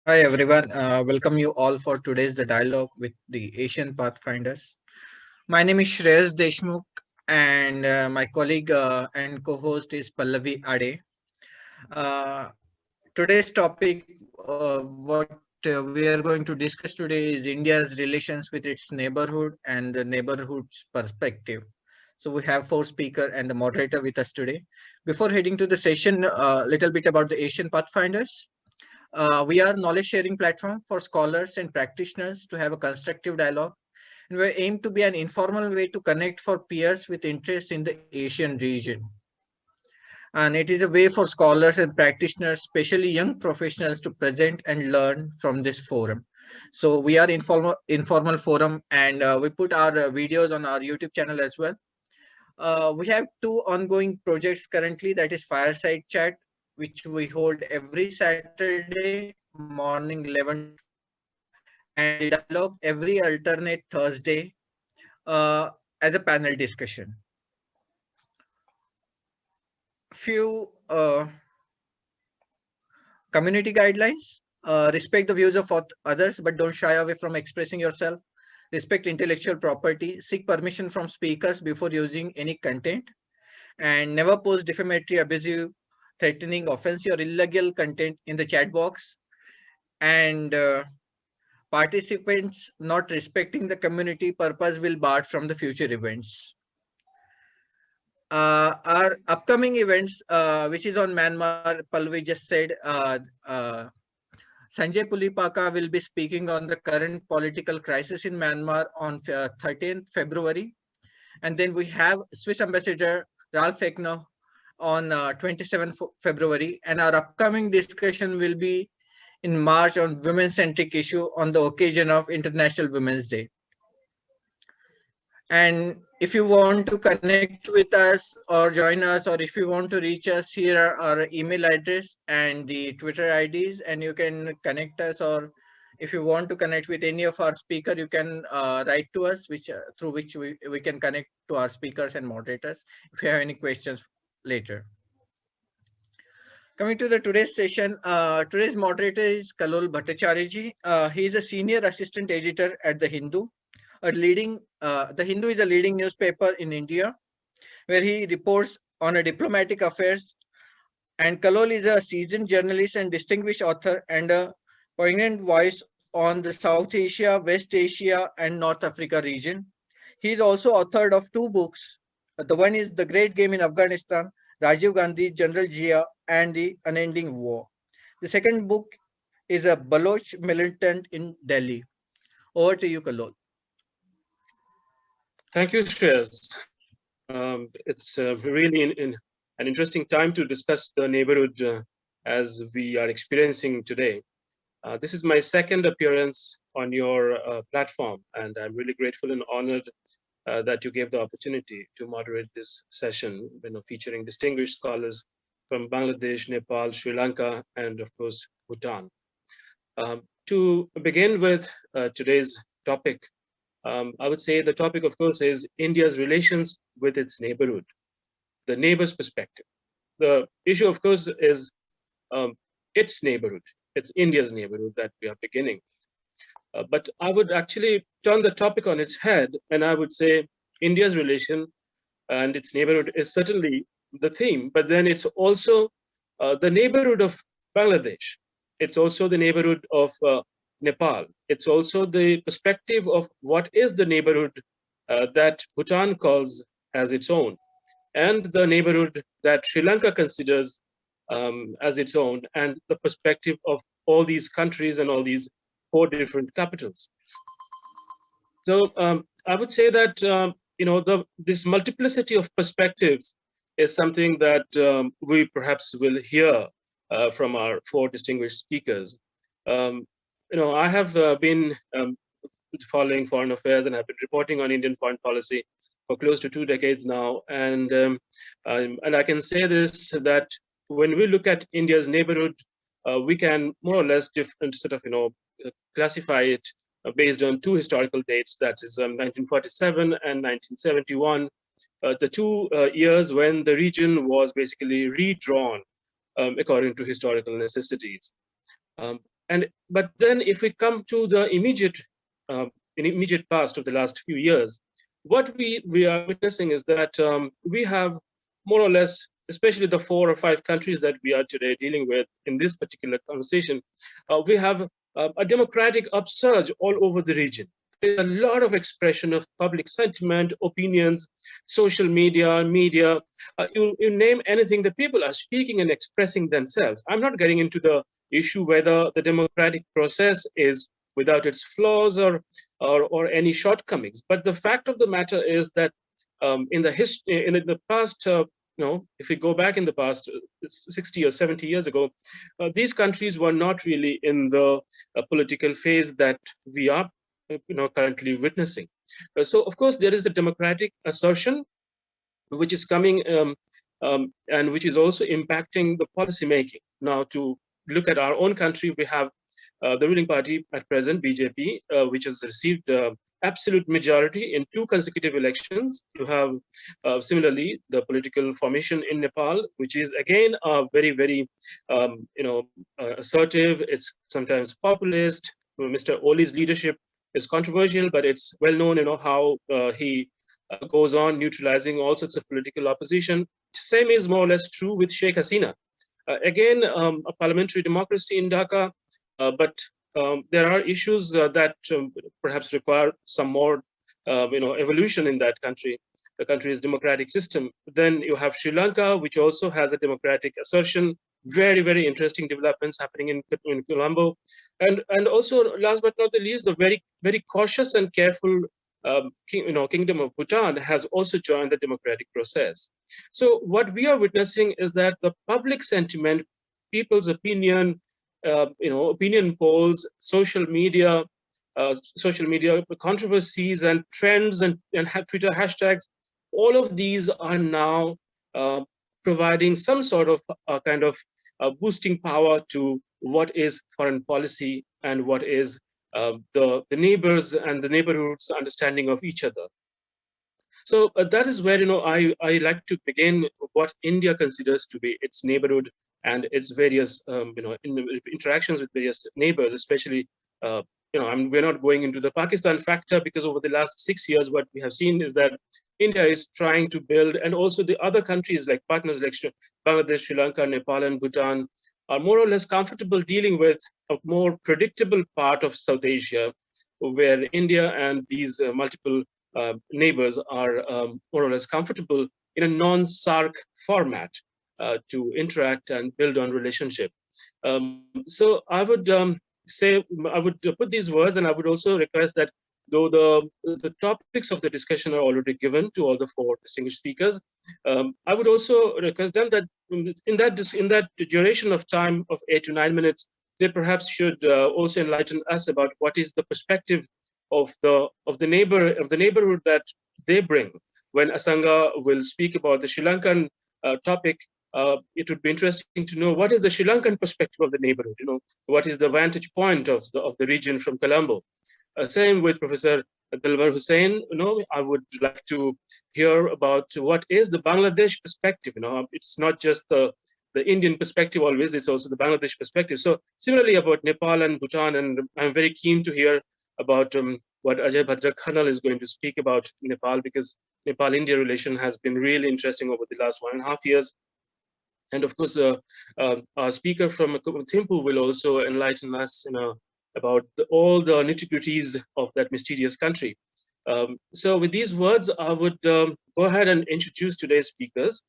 Hi everyone, welcome you all for today's the dialogue with the Asian Pathfinders. My name is Shreyas Deshmukh and my colleague and co-host is Pallavi Ade. Uh, Today's topic, what we are going to discuss today is India's relations with its neighborhood and the neighborhood's perspective. So we have four speaker and the moderator with us today. Before heading to the session, a little bit about the Asian Pathfinders. We are knowledge sharing platform for scholars and practitioners to have a constructive dialogue, and we aim to be an informal way to connect for peers with interest in the Asian region. And it is a way for scholars and practitioners, especially young professionals, to present and learn from this forum. So we are informal forum, and we put our videos on our YouTube channel as well. We have two ongoing projects currently, that is Fireside Chat, which we hold every Saturday morning 11 to 12, and the dialogue every alternate Thursday as a panel discussion. Few community guidelines. Respect the views of others, but don't shy away from expressing yourself. Respect intellectual property. Seek permission from speakers before using any content, and never post defamatory, abusive, threatening, offensive, or illegal content in the chat box. And participants not respecting the community purpose will barred from the future events. Our upcoming events, which is on Myanmar, Palvi just said, Sanjay Pulipaka will be speaking on the current political crisis in Myanmar on 13th February. And then we have Swiss Ambassador Ralph Egner on 27th February. And our upcoming discussion will be in March on women-centric issue on the occasion of International Women's Day. And if you want to connect with us or join us, or if you want to reach us, here are our email address and the Twitter IDs, and you can connect us. Or if you want to connect with any of our speaker, you can write to us, which through which we can connect to our speakers and moderators if you have any questions later. Coming to the today's session, today's moderator is Kalol Bhattacharya. He is a senior assistant editor at The Hindu. The Hindu is a leading newspaper in India, where he reports on a diplomatic affairs. And Kalol is a seasoned journalist and distinguished author and a poignant voice on the South Asia, West Asia, and North Africa region. He is also authored of two books. The one is The Great Game in Afghanistan, Rajiv Gandhi, General Jia, and the Unending War. The second book is a Baloch militant in Delhi. Over to you, Kalol. Thank you, Shreyas. It's really an interesting time to discuss the neighborhood as we are experiencing today. This is my second appearance on your platform, and I'm really grateful and honored that you gave the opportunity to moderate this session, featuring distinguished scholars from Bangladesh, Nepal, Sri Lanka, and of course, Bhutan. To begin with today's topic, I would say the topic, of course, is India's relations with its neighborhood, the neighbor's perspective. The issue, of course, is its neighborhood. It's India's neighborhood that we are beginning. But I would actually turn the topic on its head, and I would say India's relation and its neighborhood is certainly the theme, but then it's also the neighborhood of Bangladesh. It's also the neighborhood of Nepal. It's also the perspective of what is the neighborhood that Bhutan calls as its own, and the neighborhood that Sri Lanka considers as its own, and the perspective of all these countries and all these four different capitals. So I would say that this multiplicity of perspectives is something that we perhaps will hear from our four distinguished speakers. I have been following foreign affairs and have been reporting on Indian foreign policy for close to 2 decades now, and I can say this, that when we look at India's neighborhood, we can more or less classify it based on two historical dates, that is 1947 and 1971, the two years when the region was basically redrawn according to historical necessities. But then if we come to the immediate past of the last few years, what we are witnessing is that we have more or less, especially the 4 or 5 countries that we are today dealing with in this particular conversation, we have a democratic upsurge all over the region. There's a lot of expression of public sentiment, opinions, social media. You name anything, the people are speaking and expressing themselves. I'm not getting into the issue whether the democratic process is without its flaws or any shortcomings. But the fact of the matter is that in the past, if we go back in the past, 60 or 70 years ago, these countries were not really in the political phase that we are, currently witnessing. So, of course, there is the democratic assertion, which is coming and which is also impacting the policy making. Now, to look at our own country, we have the ruling party at present, BJP, which has received absolute majority in 2 consecutive elections. You have similarly the political formation in Nepal, which is again very, very assertive. It's sometimes populist. Mr. Oli's leadership is controversial, but it's well known, how he goes on neutralizing all sorts of political opposition. Same is more or less true with Sheikh Hasina. Again, a parliamentary democracy in Dhaka, but there are issues that perhaps require some more, evolution in that country. The country's democratic system. Then you have Sri Lanka, which also has a democratic assertion. Very, very interesting developments happening in Colombo, and also last but not the least, the very, very cautious and careful Kingdom of Bhutan has also joined the democratic process. So what we are witnessing is that the public sentiment, people's opinion, opinion polls, social media controversies and trends and Twitter hashtags, all of these are now providing some sort of kind of boosting power to what is foreign policy and what is the neighbors and the neighborhoods understanding of each other. So that is where I like to begin what India considers to be its neighborhood and its various interactions with various neighbors, especially we're not going into the Pakistan factor, because over the last 6 years, what we have seen is that India is trying to build, and also the other countries like partners like Bangladesh, Sri Lanka, Nepal, and Bhutan are more or less comfortable dealing with a more predictable part of South Asia, where India and these multiple neighbors are more or less comfortable in a non-SARC format to interact and build on relationship. So I would say, I would put these words, and I would also request that though the topics of the discussion are already given to all the 4 distinguished speakers, I would also request them that in that duration of time of 8 to 9 minutes, they perhaps should also enlighten us about what is the perspective of the neighborhood that they bring. When Asanga will speak about the Sri Lankan topic, it would be interesting to know what is the Sri Lankan perspective of the neighborhood. What is the vantage point of the region from Colombo. Same with Professor Delwar Hossain. I would like to hear about what is the Bangladesh perspective. It's not just the Indian perspective always; it's also the Bangladesh perspective. So similarly about Nepal and Bhutan, and I'm very keen to hear about what Ajaya Bhadra Khanal is going to speak about Nepal, because Nepal-India relation has been really interesting over the last 1.5 years. And of course, our speaker from Thimphu will also enlighten us about all the nitty-gritties of that mysterious country. So with these words, I would go ahead and introduce today's speakers.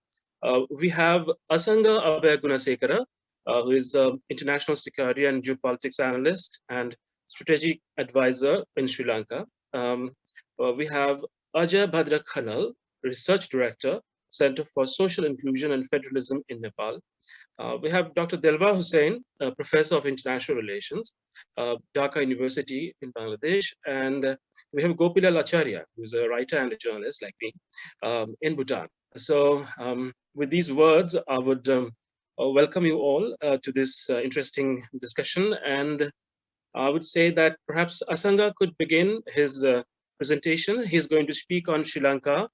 We have Asanga Abeyagoonasekera, who is international security and geopolitics analyst and strategic advisor in Sri Lanka. We have Ajaya Bhadra Khanal, research director, Center for Social Inclusion and Federalism in Nepal. We have Dr. Delwar Hossain, Professor of International Relations, Dhaka University in Bangladesh. And we have Gopilal Acharya, who's a writer and a journalist like me, in Bhutan. So with these words, I would welcome you all to this interesting discussion. And I would say that perhaps Asanga could begin his presentation. He's going to speak on Sri Lanka.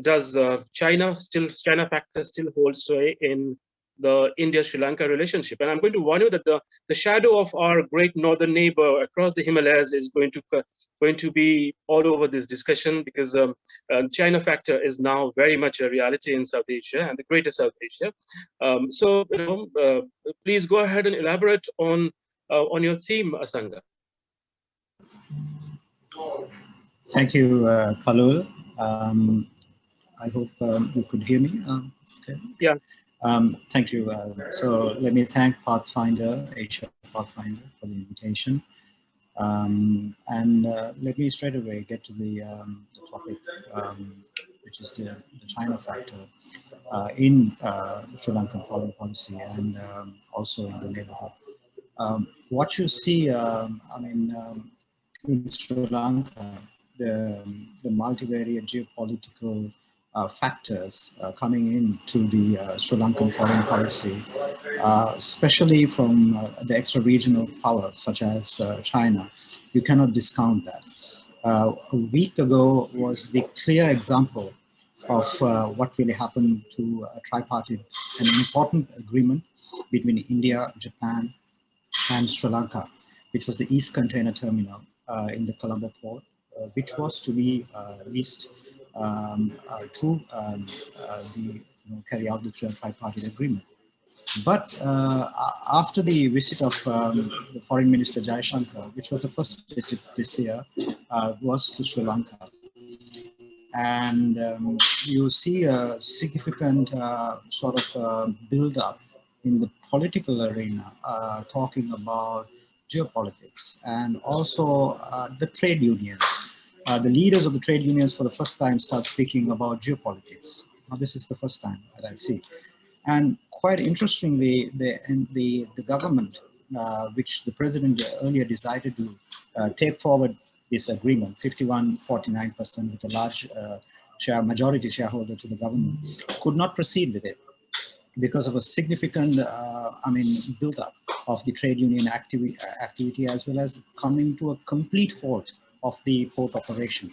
Does China factor still hold sway in the India-Sri Lanka relationship. And I'm going to warn you that the shadow of our great northern neighbor across the Himalayas is going to be all over this discussion, because China factor is now very much a reality in South Asia and the greater South Asia. So please go ahead and elaborate on your theme, Asanga. Thank you, Khalul. I hope you could hear me. Okay. Yeah. Thank you. So let me thank Pathfinder, Asia Pathfinder, for the invitation. And let me straight away get to the topic, which is the China factor in Sri Lankan foreign policy and also in the neighborhood. What you see, in Sri Lanka, the multivariate geopolitical factors coming into the Sri Lankan foreign policy, especially from the extra-regional powers such as China, you cannot discount that. A week ago was the clear example of what really happened to a tripartite, an important agreement between India, Japan, and Sri Lanka, which was the East Container Terminal in the Colombo port, which was to be leased to carry out the tripartite agreement. But after the visit of the Foreign Minister Jaishankar, which was the first visit this year, was to Sri Lanka. And you see a significant sort of build-up in the political arena, talking about geopolitics and also the trade unions. The leaders of the trade unions for the first time start speaking about geopolitics. Now, this is the first time that I see. And quite interestingly, the government, which the president earlier decided to take forward this agreement, 51-49% with a large majority shareholder to the government, could not proceed with it because of a significant, build-up of the trade union activity, as well as coming to a complete halt of the port operation.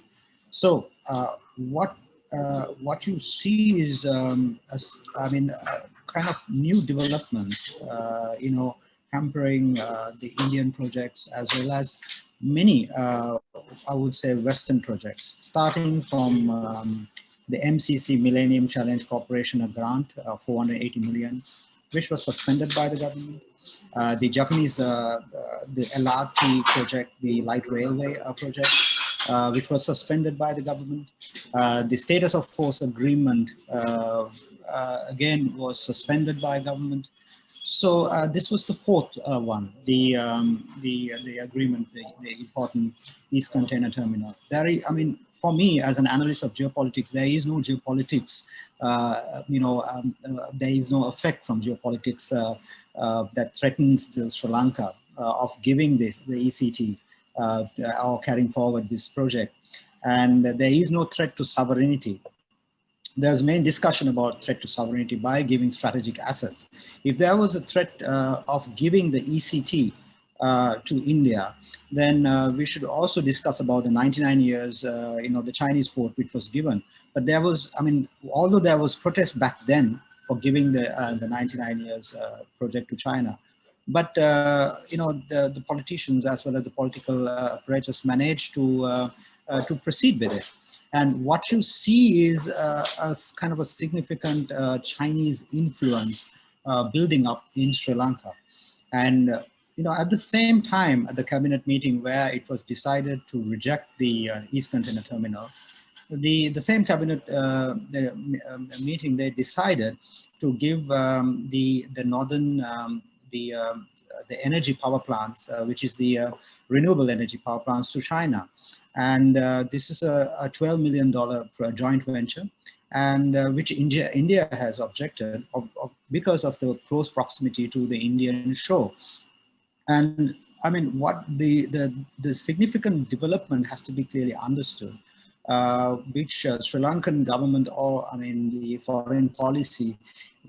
So what you see is, kind of new developments, hampering the Indian projects as well as many, I would say, Western projects, starting from the MCC Millennium Challenge Corporation, a grant of 480 million, which was suspended by the government. The Japanese, the LRT project, the light railway project, which was suspended by the government. The status of force agreement, again, was suspended by government. So this was the fourth one, the agreement, the important East Container Terminal. For me, as an analyst of geopolitics, there is no geopolitics. There is no effect from geopolitics that threatens Sri Lanka of giving the ECT or carrying forward this project. And there is no threat to sovereignty. There's main discussion about threat to sovereignty by giving strategic assets. If there was a threat of giving the ECT to India, then we should also discuss about the 99 years, the Chinese port which was given. But there was, although there was protest back then for giving the 99 years project to China, but the politicians as well as the political apparatus managed to proceed with it. And what you see is a kind of a significant Chinese influence building up in Sri Lanka. And at the same time, at the cabinet meeting where it was decided to reject the East Container Terminal, the same cabinet meeting, they decided to give the northern the energy power plants, which is the renewable energy power plants, to China. And this is a $12 million joint venture, and which India has objected because of the close proximity to the Indian shore. And what the significant development has to be clearly understood, which Sri Lankan government, or the foreign policy,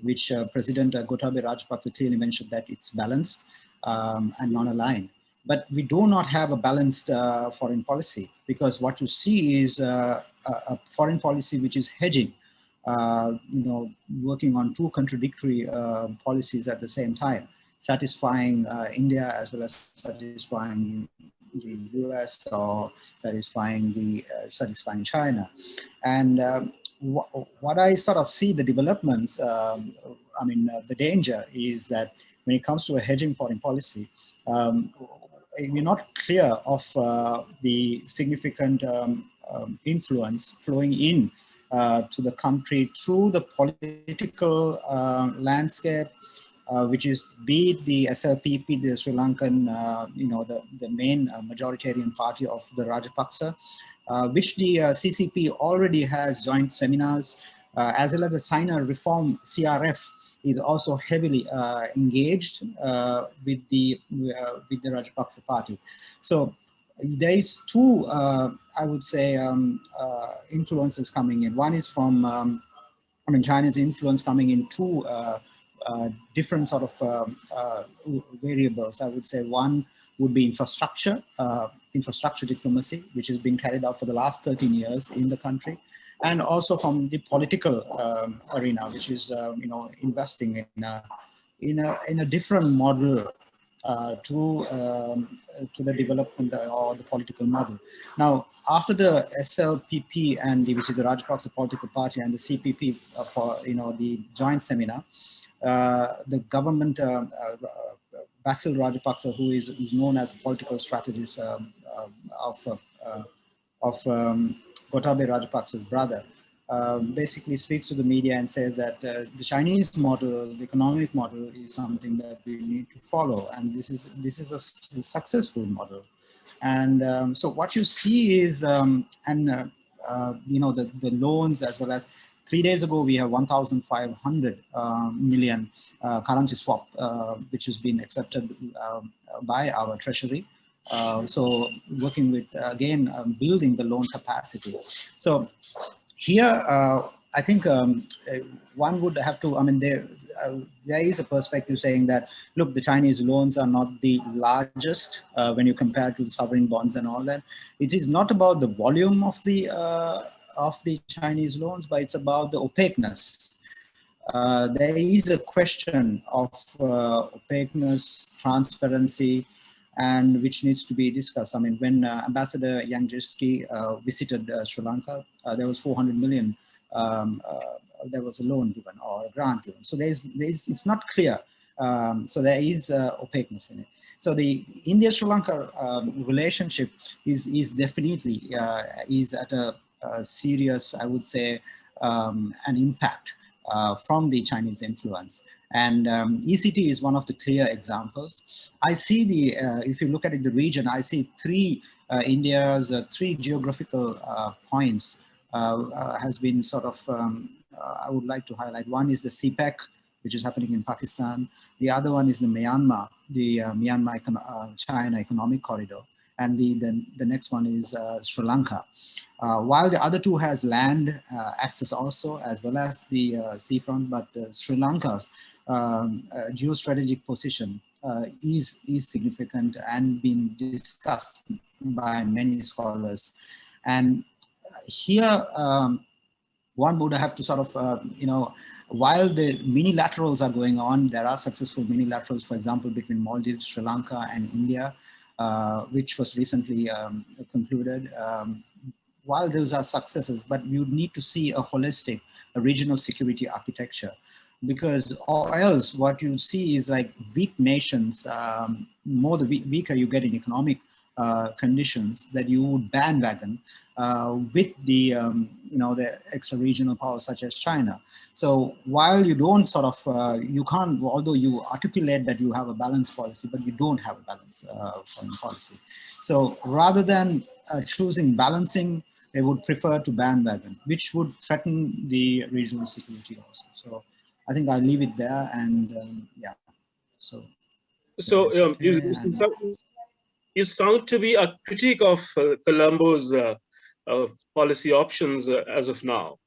which President Gotabaya Rajapaksa clearly mentioned that it's balanced and non-aligned. But we do not have a balanced foreign policy, because what you see is a foreign policy which is hedging working on two contradictory policies at the same time, satisfying India as well as satisfying the US or satisfying China. And what I sort of see the developments, the danger is that when it comes to a hedging foreign policy, we're not clear of the significant influence flowing in to the country through the political landscape, which is be it the SLPP, the Sri Lankan, the main majoritarian party of the Rajapaksa, which the CCP already has joint seminars, as well as the China Reform CRF is also heavily engaged with the Rajapaksa party. So there is two, I would say, influences coming in. One is from, China's influence coming in two different sort of variables. I would say one would be infrastructure diplomacy, which has been carried out for the last 13 years in the country, and also from the political arena, which is investing in a different model to the development or the political model. Now, after the SLPP and which is the Rajapaksa political party, and the CPP for the joint seminar, the government, Basil Rajapaksa, who is known as the political strategist of Gotabaya Rajapaksa's brother, basically speaks to the media and says that the Chinese model, the economic model, is something that we need to follow, and this is a successful model. And so what you see is, the loans, as well as 3 days ago, we have 1,500 million currency swap, which has been accepted by our treasury. So working with, again, building the loan capacity. So here, I think one would have to, there is a perspective saying that, look, the Chinese loans are not the largest when you compare to the sovereign bonds and all that. It is not about the volume of the Chinese loans, but it's about the opaqueness. There is a question of opaqueness, transparency, and which needs to be discussed. When Ambassador Yang visited Sri Lanka, there was 400 million. There was a loan given or a grant given. So it's not clear. So there is opaqueness in it. So the India-Sri Lanka relationship is definitely is at a serious, I would say, an impact from the Chinese influence. And ECT is one of the clear examples. I see if you look at it, the region, I see India's three geographical points has been sort of, I would like to highlight. One is the CPEC, which is happening in Pakistan. The other one is the Myanmar, China Economic Corridor. And the next one is Sri Lanka. While the other two has land access also, as well as the seafront, but Sri Lanka's geostrategic position is significant and being discussed by many scholars. And here, one would have to sort of, while the minilaterals are going on, there are successful minilaterals, for example, between Maldives, Sri Lanka, and India, which was recently concluded. While those are successes, but you need to see a holistic, a regional security architecture, because or else what you see is like weak nations, more the weaker you get in economic conditions, that you would bandwagon with the the extra regional powers such as China. So while you don't sort of you can't, although you articulate that you have a balanced policy, but you don't have a balanced foreign policy. So rather than choosing balancing, they would prefer to bandwagon, which would threaten the regional security also. So I think I'll leave it there, and yeah. So you sound to be a critic of Colombo's policy options as of now,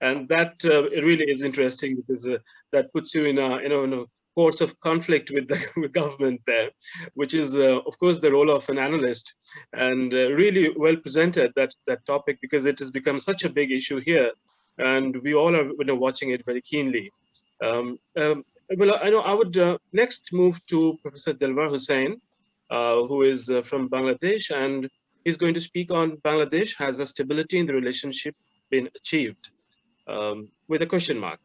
and that it really is interesting, because that puts you in a course of conflict with the government there, which is of course the role of an analyst, and really well presented that topic, because it has become such a big issue here and we all are watching it very keenly. Well, I know I would next move to Professor Delwar Hossain, who is from Bangladesh, and he's going to speak on Bangladesh. Has a stability in the relationship been achieved? With a question mark.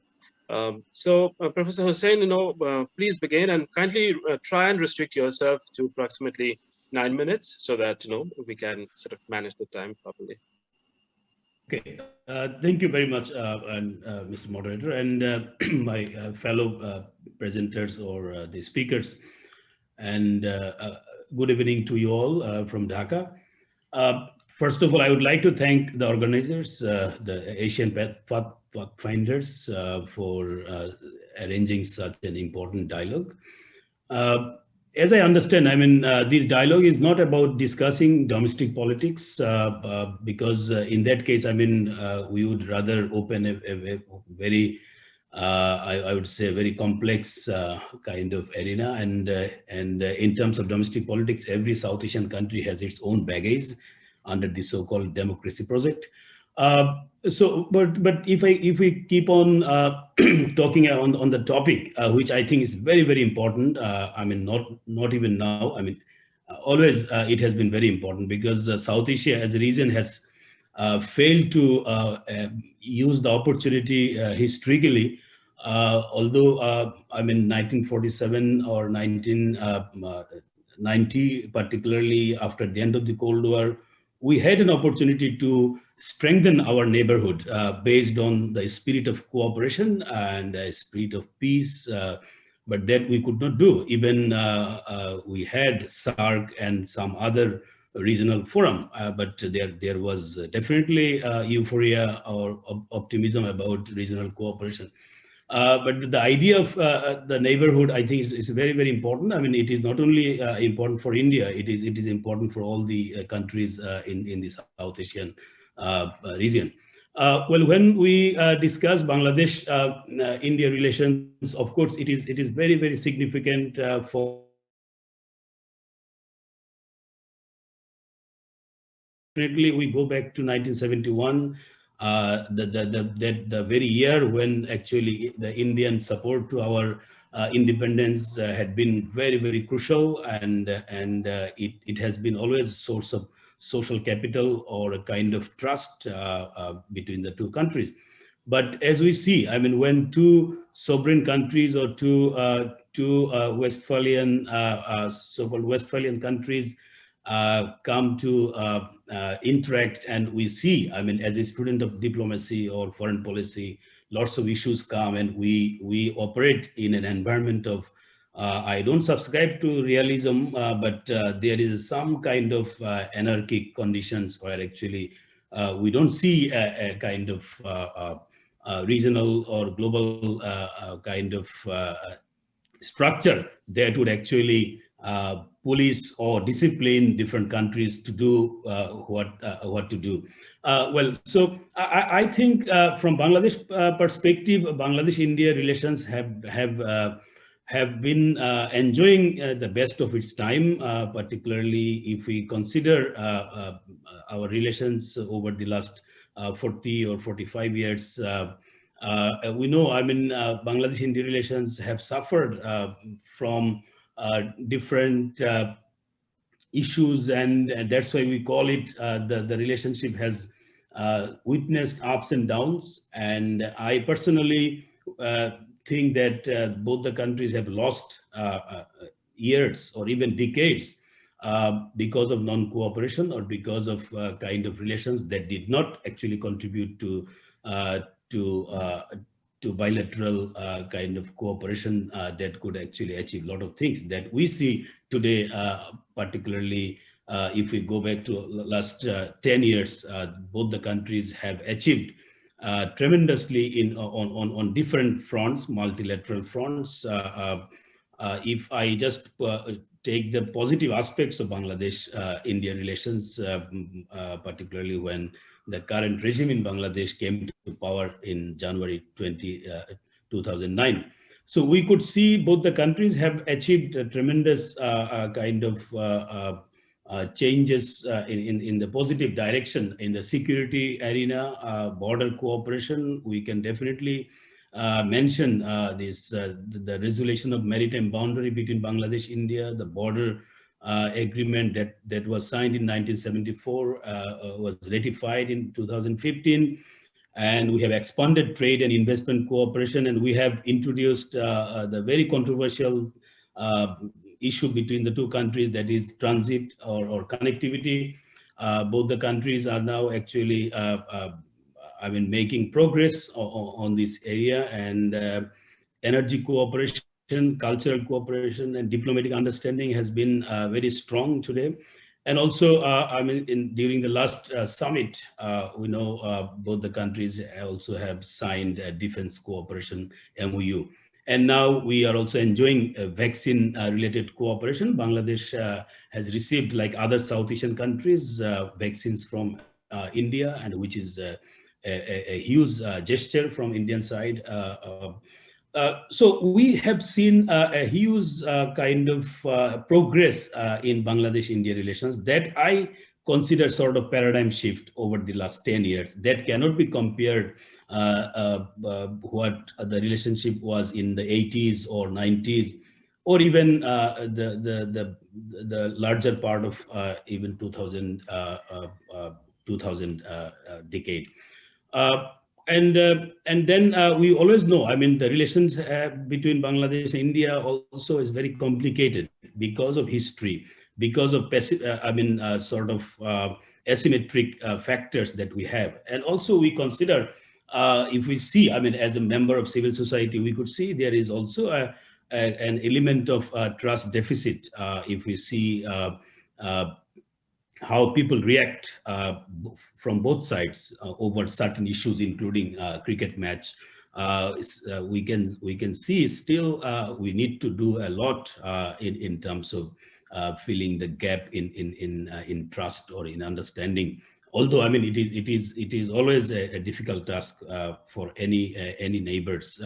Professor Hossain, please begin and kindly try and restrict yourself to approximately 9 minutes so that we can sort of manage the time properly. Okay, thank you very much, Mr. Moderator, and my fellow presenters or the speakers, and good evening to you all from Dhaka. First of all, I would like to thank the organizers, the Asian Pathfinders, for arranging such an important dialogue. As I understand, I mean, this dialogue is not about discussing domestic politics, because in that case, I mean, we would rather open a very, I would say, a very complex kind of arena. And in terms of domestic politics, every South Asian country has its own baggage under the so-called democracy project. But if we keep on talking on the topic, which I think is very, very important, I mean, not even now, I mean, always it has been very important, because South Asia as a region has failed to use the opportunity historically, although I mean 1947 or 1990, particularly after the end of the Cold War, we had an opportunity to strengthen our neighborhood based on the spirit of cooperation and a spirit of peace, but that we could not do. Even we had SAARC and some other regional forum, but there was definitely euphoria or optimism about regional cooperation. But the idea of the neighborhood, I think, is very, very important. I mean, it is not only important for India; it is important for all the countries in the South Asian region. Well, when we discuss Bangladesh-India relations, of course, it is very, very significant for. Definitely, we go back to 1971. The very year when actually the Indian support to our independence had been very, very crucial, and it has been always a source of social capital or a kind of trust between the two countries. But as we see, I mean, when two sovereign countries or two Westphalian so-called Westphalian countries come to interact, and we see, I mean, as a student of diplomacy or foreign policy, lots of issues come, and we operate in an environment of, I don't subscribe to realism, but there is some kind of anarchic conditions where actually we don't see a kind of regional or global kind of structure that would actually police or discipline different countries to do what to do. Well, so I think from Bangladesh perspective, Bangladesh-India relations have been enjoying the best of its time, particularly if we consider our relations over the last 40 or 45 years. We know, I mean, Bangladesh-India relations have suffered from different issues, and that's why we call it the relationship has witnessed ups and downs. And I personally think that both the countries have lost years or even decades because of non-cooperation or because of kind of relations that did not actually contribute to bilateral kind of cooperation that could actually achieve a lot of things that we see today, particularly if we go back to last 10 years, both the countries have achieved tremendously on different fronts, multilateral fronts. If I just take the positive aspects of Bangladesh-India relations, particularly when the current regime in Bangladesh came to power in January 2009. So we could see both the countries have achieved a tremendous kind of changes in the positive direction in the security arena, border cooperation. We can definitely mention the resolution of maritime boundary between Bangladesh, India, the border agreement that was signed in 1974, was ratified in 2015. And we have expanded trade and investment cooperation, and we have introduced the very controversial issue between the two countries, that is transit or connectivity. Both the countries are now actually making progress on this area, and energy cooperation, cultural cooperation, and diplomatic understanding has been very strong today. And also, during the last summit, we know both the countries also have signed a defense cooperation MOU. And now we are also enjoying vaccine-related cooperation. Bangladesh has received, like other South Asian countries, vaccines from India, and which is a huge gesture from Indian side. So we have seen a huge kind of progress in Bangladesh-India relations that I consider sort of paradigm shift over the last 10 years. That cannot be compared what the relationship was in the 80s or 90s, or even the larger part of even 2000 decade. And then we always know, the relations between Bangladesh and India also is very complicated because of history, because of asymmetric factors that we have. And also we consider, if we see, as a member of civil society, we could see there is also an element of trust deficit. If we see how people react from both sides over certain issues, including cricket match, we can see still we need to do a lot in terms of filling the gap in trust or in understanding. Although it is always a difficult task for any neighbors.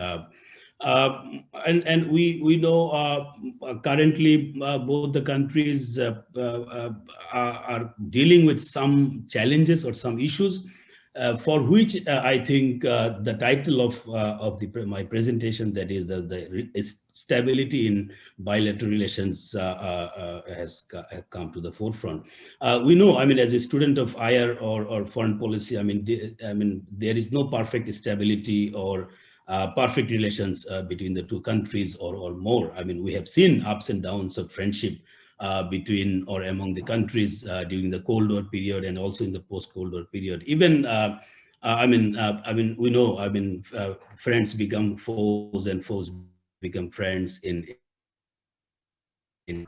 And we know currently both the countries are dealing with some challenges or some issues for which I think the title of my presentation, that is the stability in bilateral relations, has come to the forefront. We know, as a student of IR or foreign policy, there is no perfect stability or perfect relations between the two countries or more. We have seen ups and downs of friendship between or among the countries during the Cold War period and also in the post-Cold War period. Even we know, friends become foes and foes become friends in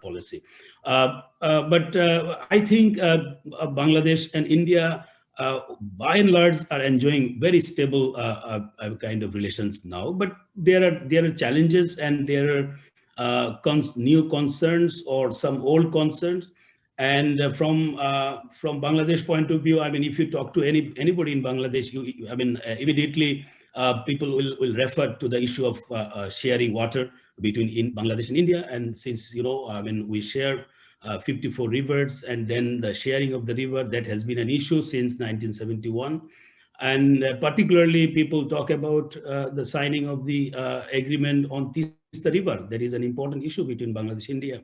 policy. But I think Bangladesh and India, by and large, are enjoying very stable kind of relations now. But there are challenges, and there are new concerns or some old concerns. And from Bangladesh point of view, if you talk to anybody in Bangladesh, immediately people will refer to the issue of sharing water between Bangladesh and India. And since we share 54 rivers, and then the sharing of the river, that has been an issue since 1971. And particularly people talk about the signing of the agreement on Tista River. That is an important issue between Bangladesh and India.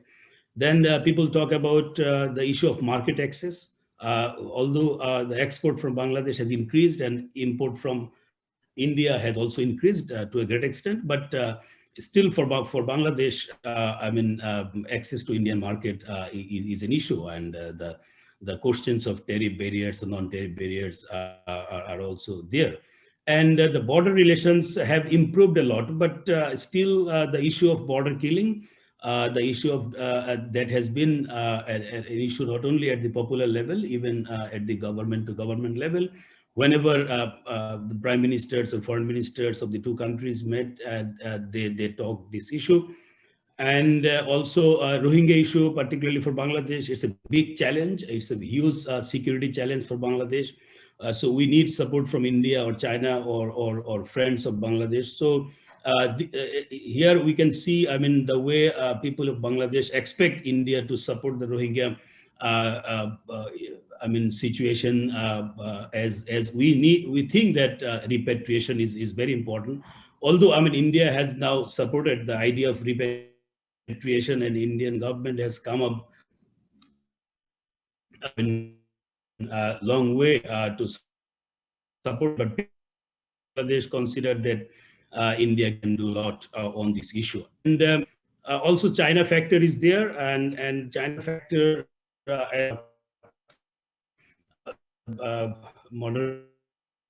Then people talk about the issue of market access. Although the export from Bangladesh has increased and import from India has also increased to a great extent, but still for Bangladesh, access to Indian market is an issue, and the questions of tariff barriers and non-tariff barriers are also there. And the border relations have improved a lot, but still the issue of border killing, the issue of that has been an issue not only at the popular level, even at the government to government level. Whenever the prime ministers or foreign ministers of the two countries met, they talked this issue. And also Rohingya issue, particularly for Bangladesh, it's a big challenge. It's a huge security challenge for Bangladesh. So we need support from India or China or friends of Bangladesh. So here we can see, the way people of Bangladesh expect India to support the Rohingya I mean, situation as we think that repatriation is very important. Although, I mean, India has now supported the idea of repatriation, and Indian government has come up long way to support, but Bangladesh considered that India can do a lot on this issue. And also China factor is there, and China factor moderation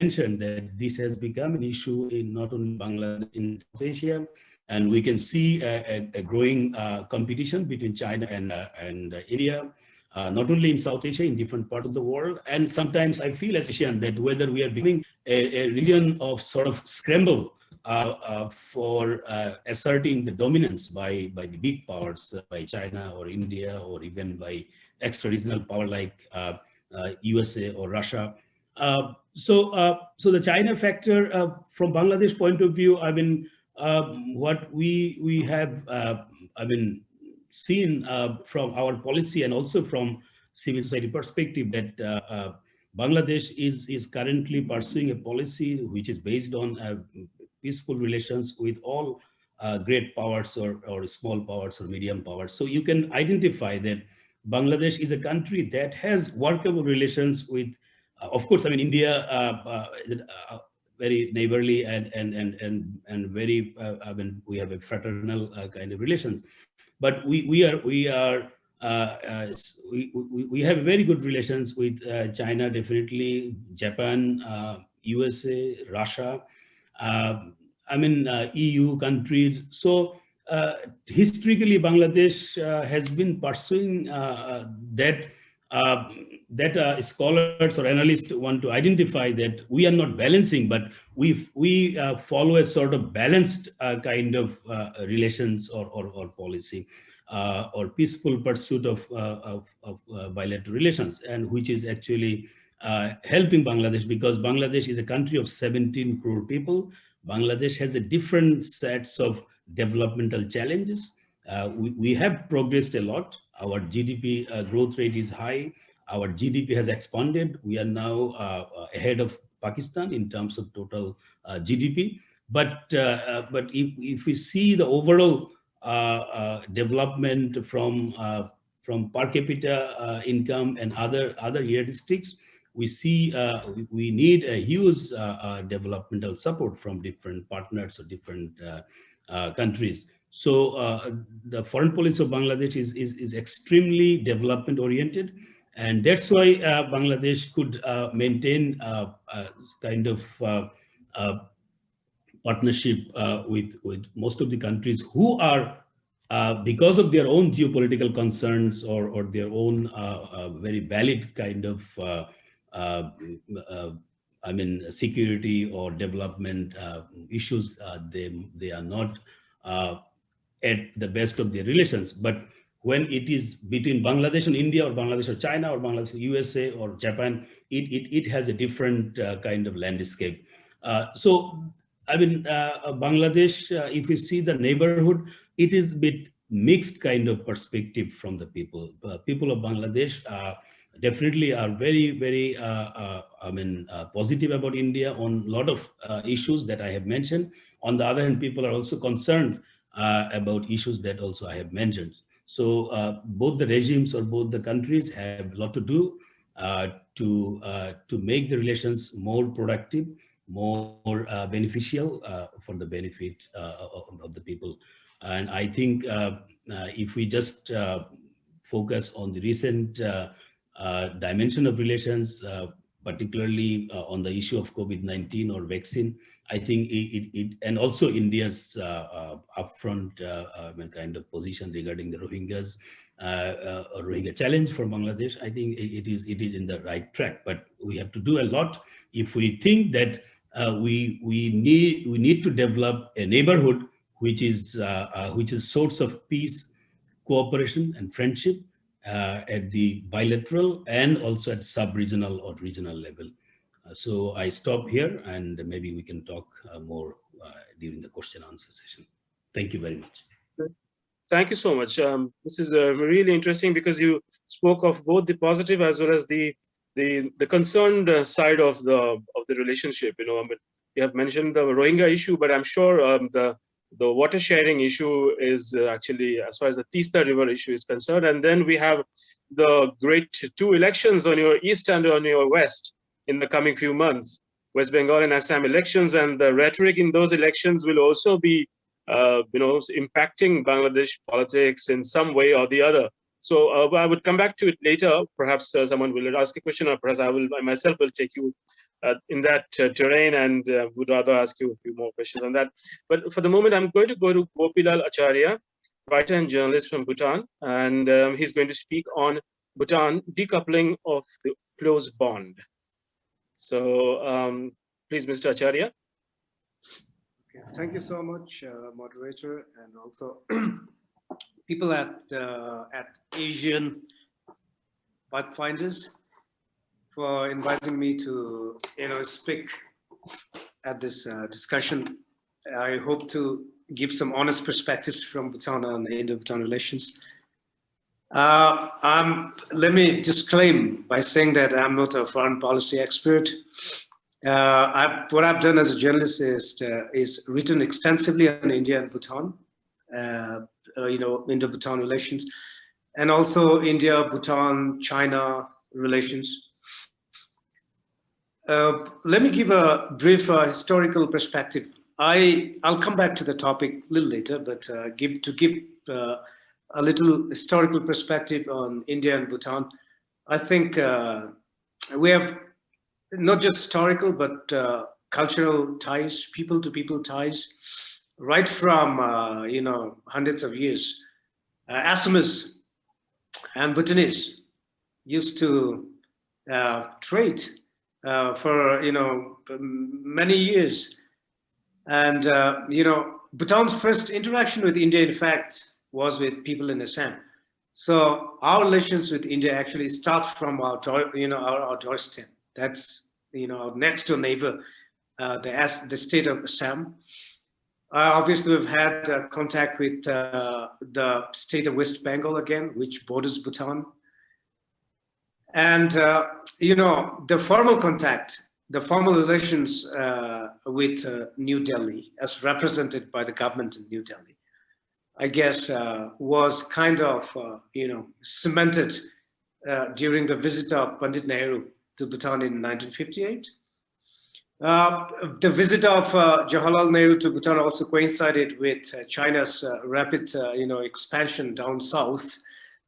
mentioned that this has become an issue in not only Bangladesh, in South Asia, and we can see a growing competition between China and India, not only in South Asia, in different parts of the world. And sometimes I feel as Asian that whether we are becoming a region of sort of scramble for asserting the dominance by the big powers, by China or India, or even by extra-regional power like USA or Russia. So the China factor from Bangladesh point of view, I mean, what we have, I mean, seen from our policy and also from civil society perspective that Bangladesh is currently pursuing a policy which is based on peaceful relations with all great powers or small powers or medium powers. So you can identify that Bangladesh is a country that has workable relations with, of course, I mean, India is very neighborly and very, I mean, we have a fraternal kind of relations, but we have very good relations with China, definitely, Japan, USA, Russia, I mean, EU countries. So historically, Bangladesh has been pursuing that scholars or analysts want to identify that we are not balancing, but we follow a sort of balanced kind of relations or policy or peaceful pursuit of bilateral relations, and which is actually helping Bangladesh, because Bangladesh is a country of 17 crore people. Bangladesh has a different sets of developmental challenges. We have progressed a lot. Our GDP growth rate is high. Our GDP has expanded. We are now ahead of Pakistan in terms of total GDP. But if we see the overall development from per capita income and other yardsticks, we see we need a huge developmental support from different partners or different countries. So the foreign policy of Bangladesh is extremely development oriented, and that's why Bangladesh could maintain kind of partnership with most of the countries who are, because of their own geopolitical concerns or their own very valid kind of I mean, security or development issues, they are not at the best of their relations. But when it is between Bangladesh and India, or Bangladesh or China, or Bangladesh or USA or Japan, it has a different kind of landscape. So I mean, Bangladesh, if you see the neighborhood, it is a bit mixed kind of perspective from the people. People of Bangladesh definitely are very, I mean, positive about India on a lot of issues that I have mentioned. On the other hand, people are also concerned about issues that also I have mentioned. So both the regimes or both the countries have a lot to do to make the relations more productive, more beneficial for the benefit of the people. And I think if we just focus on the recent dimension of relations, particularly on the issue of COVID-19 or vaccine, I think and also India's upfront kind of position regarding the Rohingyas, or Rohingya challenge for Bangladesh, I think it is in the right track. But we have to do a lot if we think that we need to develop a neighborhood which is source of peace, cooperation, and friendship at the bilateral and also at sub-regional or regional level. So I stop here, and maybe we can talk more during the question answer session. Thank you very much. Thank you so much. This is really interesting because you spoke of both the positive as well as the concerned side of the relationship. You know, I mean, you have mentioned the Rohingya issue, but I'm sure the water sharing issue is actually, as far as the Teesta River issue is concerned. And then we have the great two elections on your east and on your west in the coming few months, West Bengal and Assam elections, and the rhetoric in those elections will also be impacting Bangladesh politics in some way or the other. So I would come back to it later. Perhaps someone will ask a question, or perhaps I myself will take you in that terrain, and would rather ask you a few more questions on that. But for the moment, I'm going to go to Gopilal Acharya, writer and journalist from Bhutan, and he's going to speak on Bhutan decoupling of the close bond. So please, Mr. Acharya. Thank you so much, moderator, and also people at Asian Pathfinders for inviting me to speak at this discussion. I hope to give some honest perspectives from Bhutan on the Indo-Bhutan relations. Let me disclaim by saying that I'm not a foreign policy expert. What I've done as a journalist is written extensively on India and Bhutan, Indo-Bhutan relations, and also India, Bhutan, China relations. Let me give a brief historical perspective. I'll come back to the topic a little later, but give a little historical perspective on India and Bhutan. I think we have not just historical, but cultural ties, people-to-people ties, right from hundreds of years. Assamese and Bhutanese used to trade for many years, and Bhutan's first interaction with India, in fact, was with people in Assam. So our relations with India actually starts from our doorstep. That's our next door neighbor, the state of Assam. Obviously, we've had contact with the state of West Bengal again, which borders Bhutan. And the formal contact, the formal relations with New Delhi, as represented by the government in New Delhi, I guess was kind of cemented during the visit of Pandit Nehru to Bhutan in 1958. The visit of Jawaharlal Nehru to Bhutan also coincided with China's rapid expansion down south,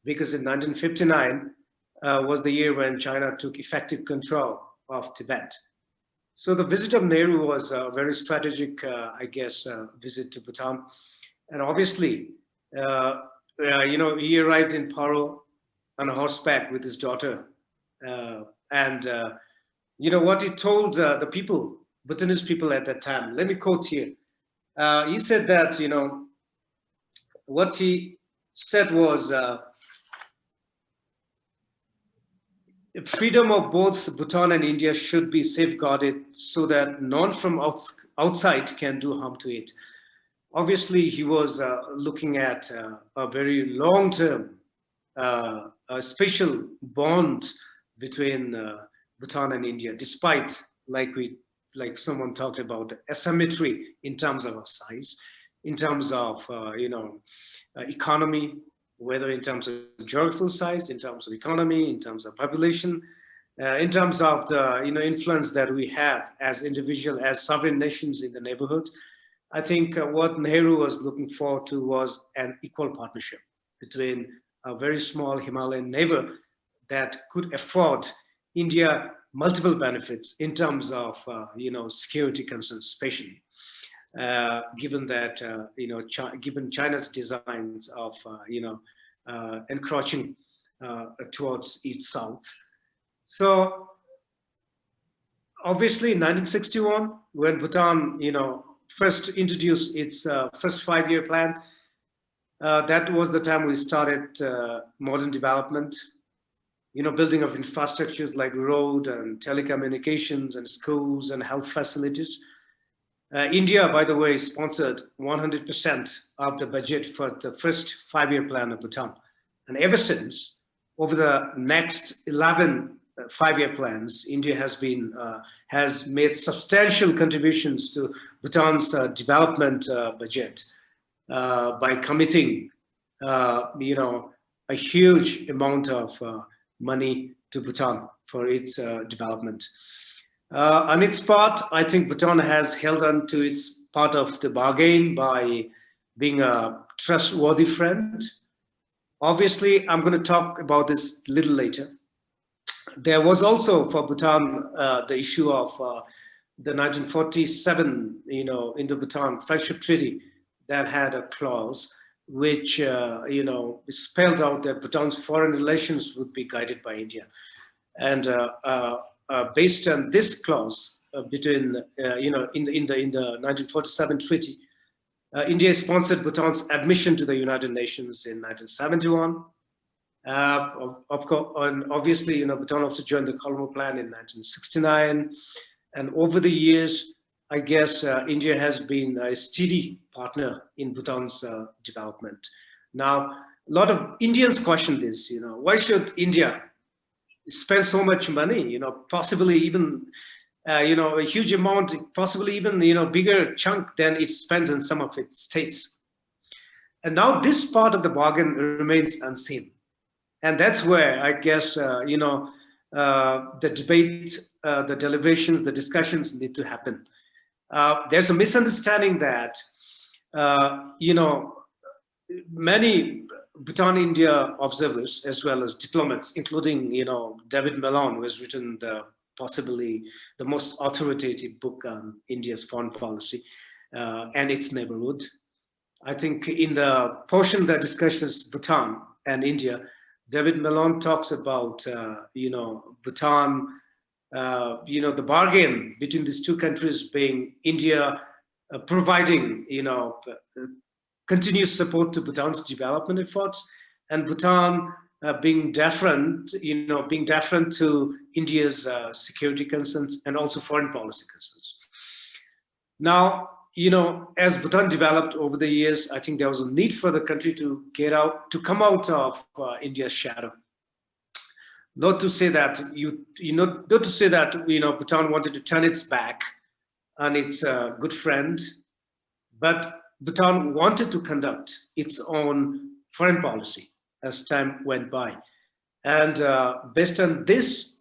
because in 1959 was the year when China took effective control of Tibet. So the visit of Nehru was a very strategic, visit to Bhutan. And obviously, he arrived in Paro on a horseback with his daughter. What he told the people, Bhutanese people at that time, let me quote here. He said that, what he said was, freedom of both Bhutan and India should be safeguarded so that none from outside can do harm to it. Obviously, he was looking at a very long-term, special bond between Bhutan and India, despite, like someone talked about, asymmetry in terms of size, in terms of economy, whether in terms of geographical size, in terms of economy, in terms of population, in terms of the influence that we have as individual, as sovereign nations in the neighborhood. I think what Nehru was looking forward to was an equal partnership between a very small Himalayan neighbor that could afford India multiple benefits in terms of security concerns, especially given that given China's designs of encroaching towards its south. So obviously in 1961, when Bhutan first introduced its first 5-year plan, that was the time we started modern development, building of infrastructures like road and telecommunications and schools and health facilities. India, by the way, sponsored 100% of the budget for the first 5-year plan of Bhutan. And ever since, over the next 11 5-year plans, India has made substantial contributions to Bhutan's development budget by committing, a huge amount of money to Bhutan for its development. On its part, I think Bhutan has held on to its part of the bargain by being a trustworthy friend. Obviously, I'm going to talk about this a little later. There was also for Bhutan the issue of the 1947, Indo-Bhutan Friendship Treaty that had a clause which, spelled out that Bhutan's foreign relations would be guided by India. And based on this clause between, in the 1947 treaty, India sponsored Bhutan's admission to the United Nations in 1971. Of course, and obviously, Bhutan also joined the Colombo Plan in 1969. And over the years, I guess India has been a steady partner in Bhutan's development. Now, a lot of Indians question this, why should India spend so much money, possibly even, a huge amount, possibly even, bigger chunk than it spends in some of its states. And now this part of the bargain remains unseen. And that's where I guess, the debate, the deliberations, the discussions need to happen. There's a misunderstanding that, many Bhutan-India observers, as well as diplomats, including, David Malone, who has written possibly the most authoritative book on India's foreign policy and its neighborhood. I think in the portion that discusses Bhutan and India, David Malone talks about, Bhutan, the bargain between these two countries being India providing, continuous support to Bhutan's development efforts, and Bhutan being deferent, to India's security concerns and also foreign policy concerns. Now, as Bhutan developed over the years, I think there was a need for the country to come out of India's shadow. Not to say that Bhutan wanted to turn its back on its good friend, but Bhutan wanted to conduct its own foreign policy as time went by. And based on this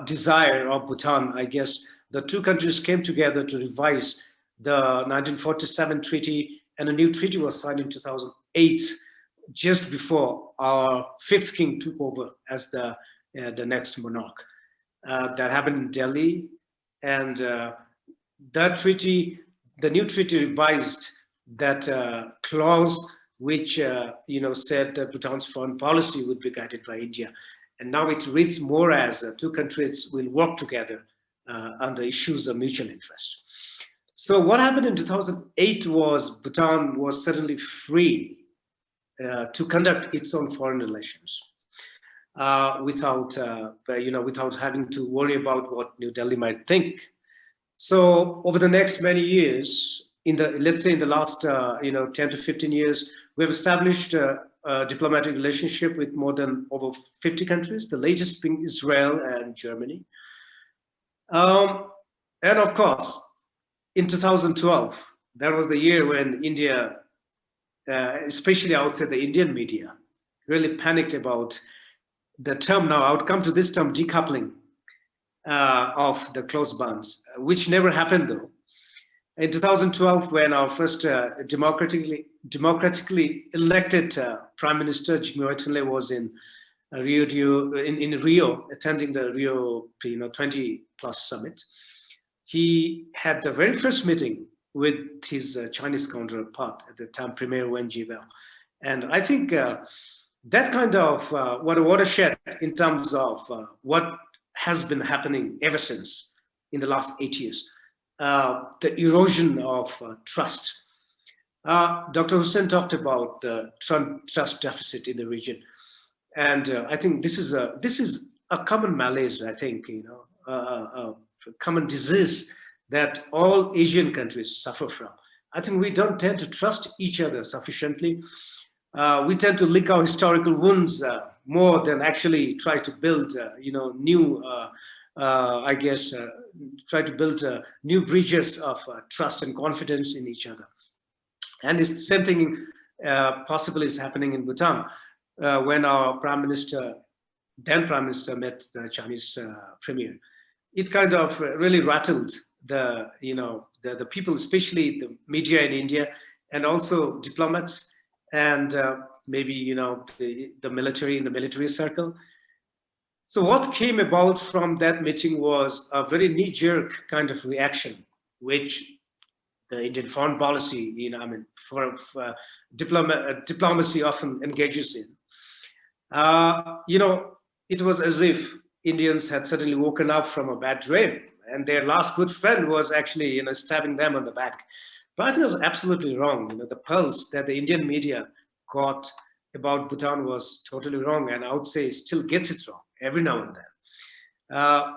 desire of Bhutan, I guess the two countries came together to revise the 1947 treaty, and a new treaty was signed in 2008, just before our fifth king took over as the next monarch. That happened in Delhi, and the new treaty revised that clause which said that Bhutan's foreign policy would be guided by India. And now it reads more as two countries will work together on the issues of mutual interest. So what happened in 2008 was Bhutan was suddenly free to conduct its own foreign relations without having to worry about what New Delhi might think. So over the next many years, let's say in the last 10 to 15 years, we have established a diplomatic relationship with more than over 50 countries, the latest being Israel and Germany. And of course, in 2012, that was the year when India, especially outside the Indian media, really panicked about the term. Now I would come to this term, decoupling of the closed bonds, which never happened though. In 2012, when our first democratically elected Prime Minister Jimmy Oetenle was in Rio, attending the Rio 20+ summit, he had the very first meeting with his Chinese counterpart at the time, Premier Wen Jiabao. And I think that kind of what a watershed in terms of what has been happening ever since in the last 8 years. The erosion of trust. Dr. Hossain talked about the trust deficit in the region, and I think this is a common malaise. I think a common disease that all Asian countries suffer from. I think we don't tend to trust each other sufficiently. We tend to lick our historical wounds more than actually try to build, new, try to build new bridges of trust and confidence in each other. And it's the same thing possibly is happening in Bhutan when our then Prime Minister met the Chinese Premier. It kind of really rattled the people, especially the media in India, and also diplomats, and maybe the military in the military circle. So what came about from that meeting was a very knee-jerk kind of reaction, which the Indian foreign policy, diplomacy often engages in. It was as if Indians had suddenly woken up from a bad dream, and their last good friend was actually, stabbing them on the back. But I think it was absolutely wrong. The pulse that the Indian media got about Bhutan was totally wrong, and I would say still gets it wrong every now and then.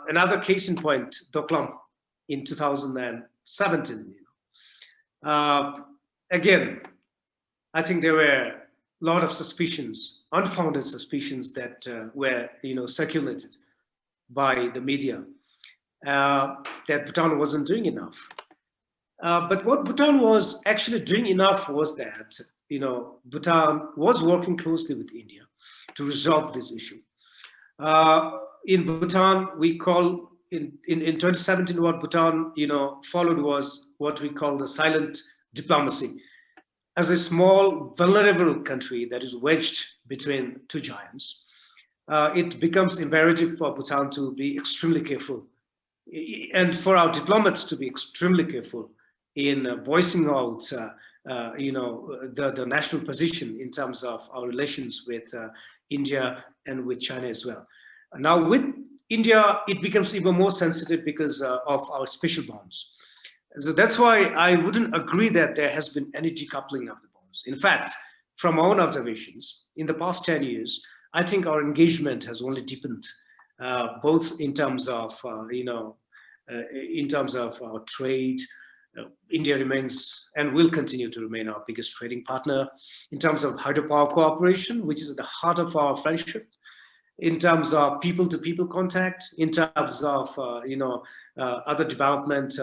Another case in point, Decoupling in 2017. Again, I think there were a lot of suspicions, unfounded suspicions that were, circulated by the media that Bhutan wasn't doing enough. But what Bhutan was actually doing enough was that, Bhutan was working closely with India to resolve this issue. In Bhutan, we call in 2017, what Bhutan, followed was what we call the silent diplomacy. As a small, vulnerable country that is wedged between two giants, it becomes imperative for Bhutan to be extremely careful, and for our diplomats to be extremely careful in voicing out, the national position in terms of our relations with India and with China as well. Now, with India, it becomes even more sensitive because of our special bonds. So that's why I wouldn't agree that there has been any decoupling of the bonds. In fact, from our own observations, in the past 10 years, I think our engagement has only deepened, both in terms of, in terms of our trade. India remains and will continue to remain our biggest trading partner. In terms of hydropower cooperation, which is at the heart of our friendship. In terms of people-to-people contact, in terms of other development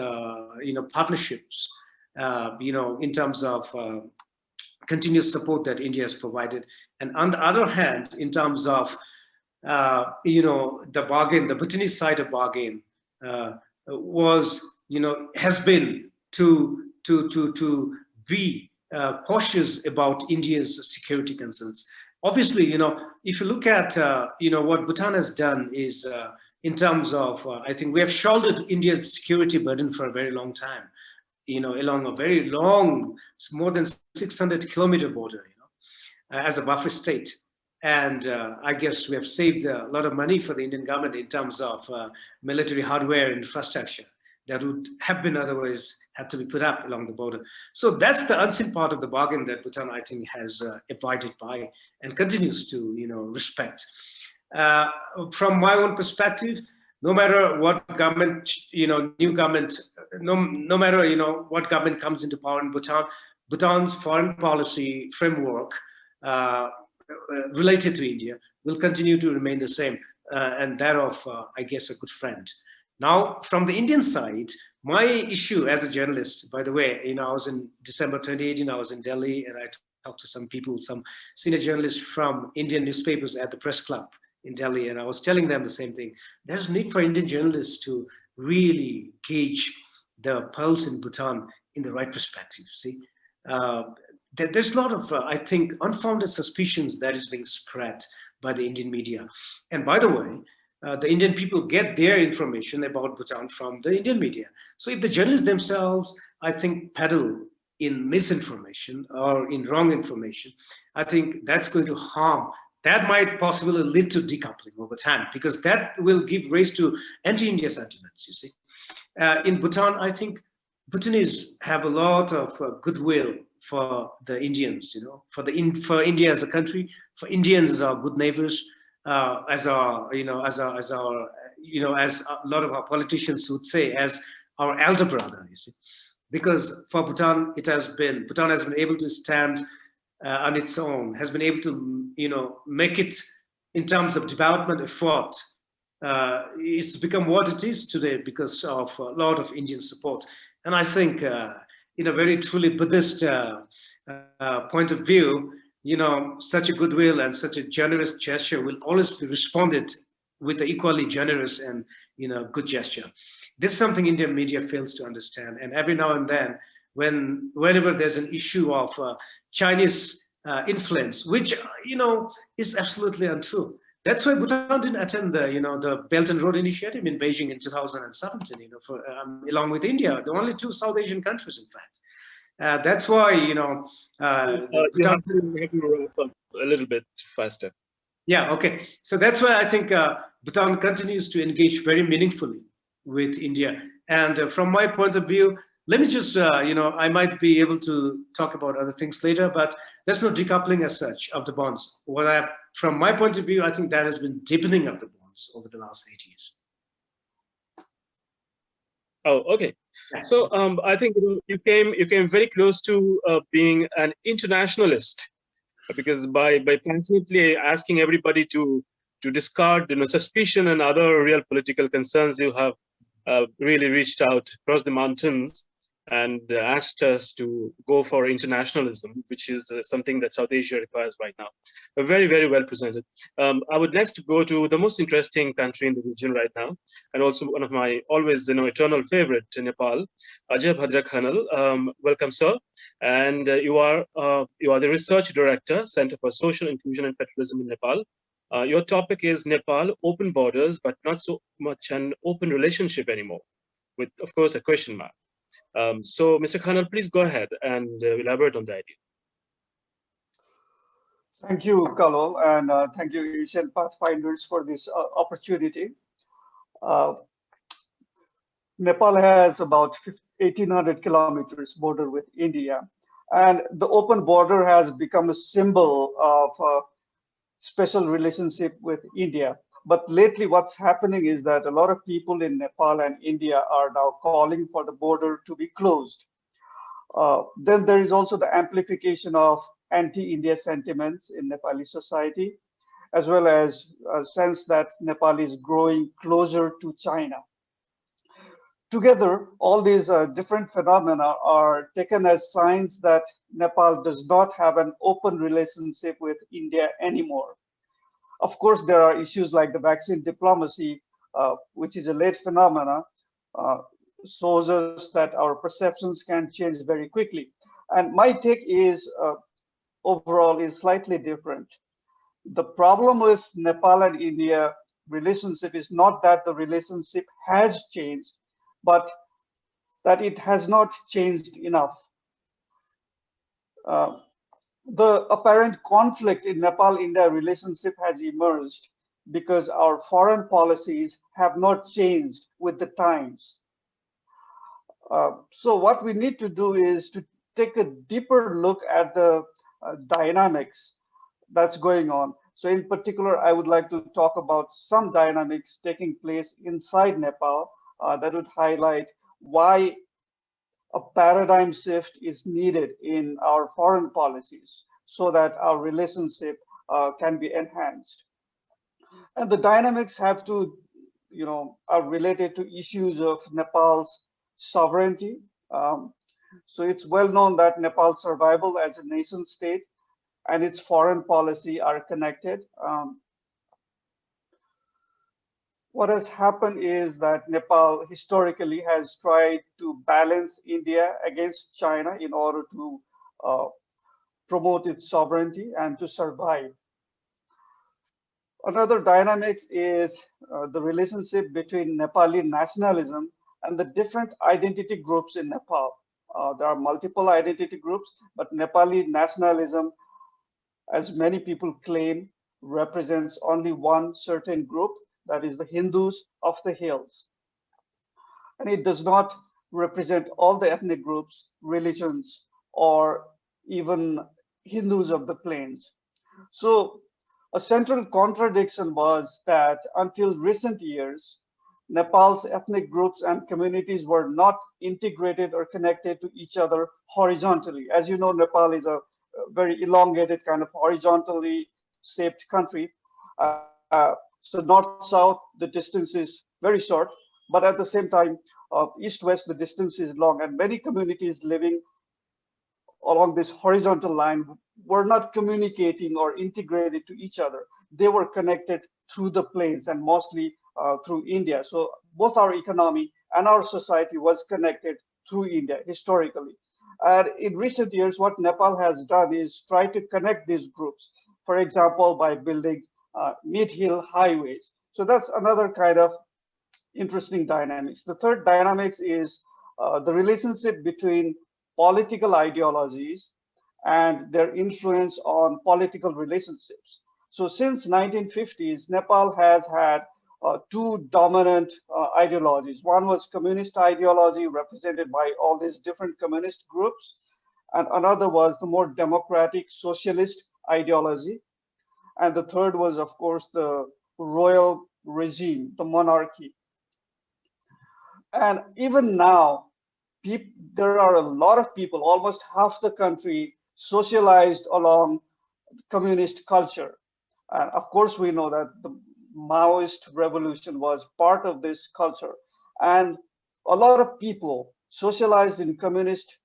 partnerships, in terms of continuous support that India has provided, and on the other hand, in terms of the bargain, the Bhutanese side of bargain was has been to be cautious about India's security concerns. Obviously, if you look at, what Bhutan has done is, in terms of, I think we have shouldered India's security burden for a very long time, along a very long, more than 600-kilometer border, as a buffer state. And I guess we have saved a lot of money for the Indian government in terms of military hardware and infrastructure that would have been otherwise had to be put up along the border. So that's the unseen part of the bargain that Bhutan, I think, has abided by and continues to, respect. From my own perspective, no matter what government, new government, no matter, what government comes into power in Bhutan, Bhutan's foreign policy framework related to India will continue to remain the same, and that of, I guess, a good friend. Now, from the Indian side, my issue as a journalist, by the way, I was in December 2018, I was in Delhi, and I talked to some people, some senior journalists from Indian newspapers at the press club in Delhi, and I was telling them the same thing. There's need for Indian journalists to really gauge the pulse in Bhutan in the right perspective, see? There's a lot of, I think, unfounded suspicions that is being spread by the Indian media. And by the way, the Indian people get their information about Bhutan from the Indian media. So if the journalists themselves, I think, peddle in misinformation or in wrong information, I think that's going to harm. That might possibly lead to decoupling over time, because that will give rise to anti-India sentiments, you see. In Bhutan, I think Bhutanese have a lot of goodwill for the Indians, for India as a country, for Indians as our good neighbors, as a lot of our politicians would say, as our elder brother, you see. Because for Bhutan, Bhutan has been able to stand on its own, has been able to, make it in terms of development effort. It's become what it is today because of a lot of Indian support. And I think, in a very truly Buddhist point of view, such a goodwill and such a generous gesture will always be responded with an equally generous and, good gesture. This is something Indian media fails to understand. And every now and then, whenever there's an issue of Chinese influence, which, is absolutely untrue. That's why Bhutan didn't attend the Belt and Road Initiative in Beijing in 2017, along with India, the only two South Asian countries, in fact. That's why, you have to wrap up a little bit faster. Yeah, okay. So that's why I think Bhutan continues to engage very meaningfully with India. And from my point of view, let me just, I might be able to talk about other things later, but there's no decoupling as such of the bonds. From my point of view, I think that has been deepening of the bonds over the last 8 years. Oh, okay. So I think you came very close to being an internationalist, because by passionately asking everybody to discard suspicion and other real political concerns, you have really reached out across the mountains and asked us to go for internationalism, which is something that South Asia requires right now. Very, very well presented. I would next go to the most interesting country in the region right now, and also one of my always eternal favorite, Nepal. Ajaya Bhadra Khanal, welcome, sir. And you are the research director, Center for Social Inclusion and Federalism in Nepal. Your topic is Nepal, open borders, but not so much an open relationship anymore, with, of course, a question mark. So, Mr. Khanal, please go ahead and elaborate on the idea. Thank you, Kalol, and thank you, Asian Pathfinders, for this opportunity. Nepal has about 1,800 kilometers border with India, and the open border has become a symbol of a special relationship with India. But lately, what's happening is that a lot of people in Nepal and India are now calling for the border to be closed. Then there is also the amplification of anti-India sentiments in Nepali society, as well as a sense that Nepal is growing closer to China. Together, all these different phenomena are taken as signs that Nepal does not have an open relationship with India anymore. Of course, there are issues like the vaccine diplomacy, which is a late phenomena, shows us that our perceptions can change very quickly. And my take is overall is slightly different. The problem with Nepal and India relationship is not that the relationship has changed, but that it has not changed enough. The apparent conflict in Nepal-India relationship has emerged because our foreign policies have not changed with the times. So what we need to do is to take a deeper look at the dynamics that's going on. So in particular, I would like to talk about some dynamics taking place inside Nepal that would highlight why a paradigm shift is needed in our foreign policies so that our relationship can be enhanced. And the dynamics have to, are related to issues of Nepal's sovereignty. So it's well known that Nepal's survival as a nation state and its foreign policy are connected. What has happened is that Nepal historically has tried to balance India against China in order to promote its sovereignty and to survive. Another dynamic is the relationship between Nepali nationalism and the different identity groups in Nepal. There are multiple identity groups, but Nepali nationalism, as many people claim, represents only one certain group, that is the Hindus of the hills. And it does not represent all the ethnic groups, religions, or even Hindus of the plains. So a central contradiction was that until recent years, Nepal's ethnic groups and communities were not integrated or connected to each other horizontally. As you know, Nepal is a very elongated kind of horizontally shaped country. So north-south, the distance is very short, but at the same time, east-west, the distance is long, and many communities living along this horizontal line were not communicating or integrated to each other. They were connected through the plains and mostly through India. So both our economy and our society was connected through India historically. And in recent years, what Nepal has done is try to connect these groups, for example, by building mid-hill highways. So that's another kind of interesting dynamics. The third dynamics is the relationship between political ideologies and their influence on political relationships. So since 1950s, Nepal has had two dominant ideologies. One was communist ideology represented by all these different communist groups, and another was the more democratic socialist ideology. And the third was, of course, the royal regime, the monarchy. And even now, there are a lot of people, almost half the country, socialized along communist culture. And of course, we know that the Maoist revolution was part of this culture. And a lot of people socialized in communist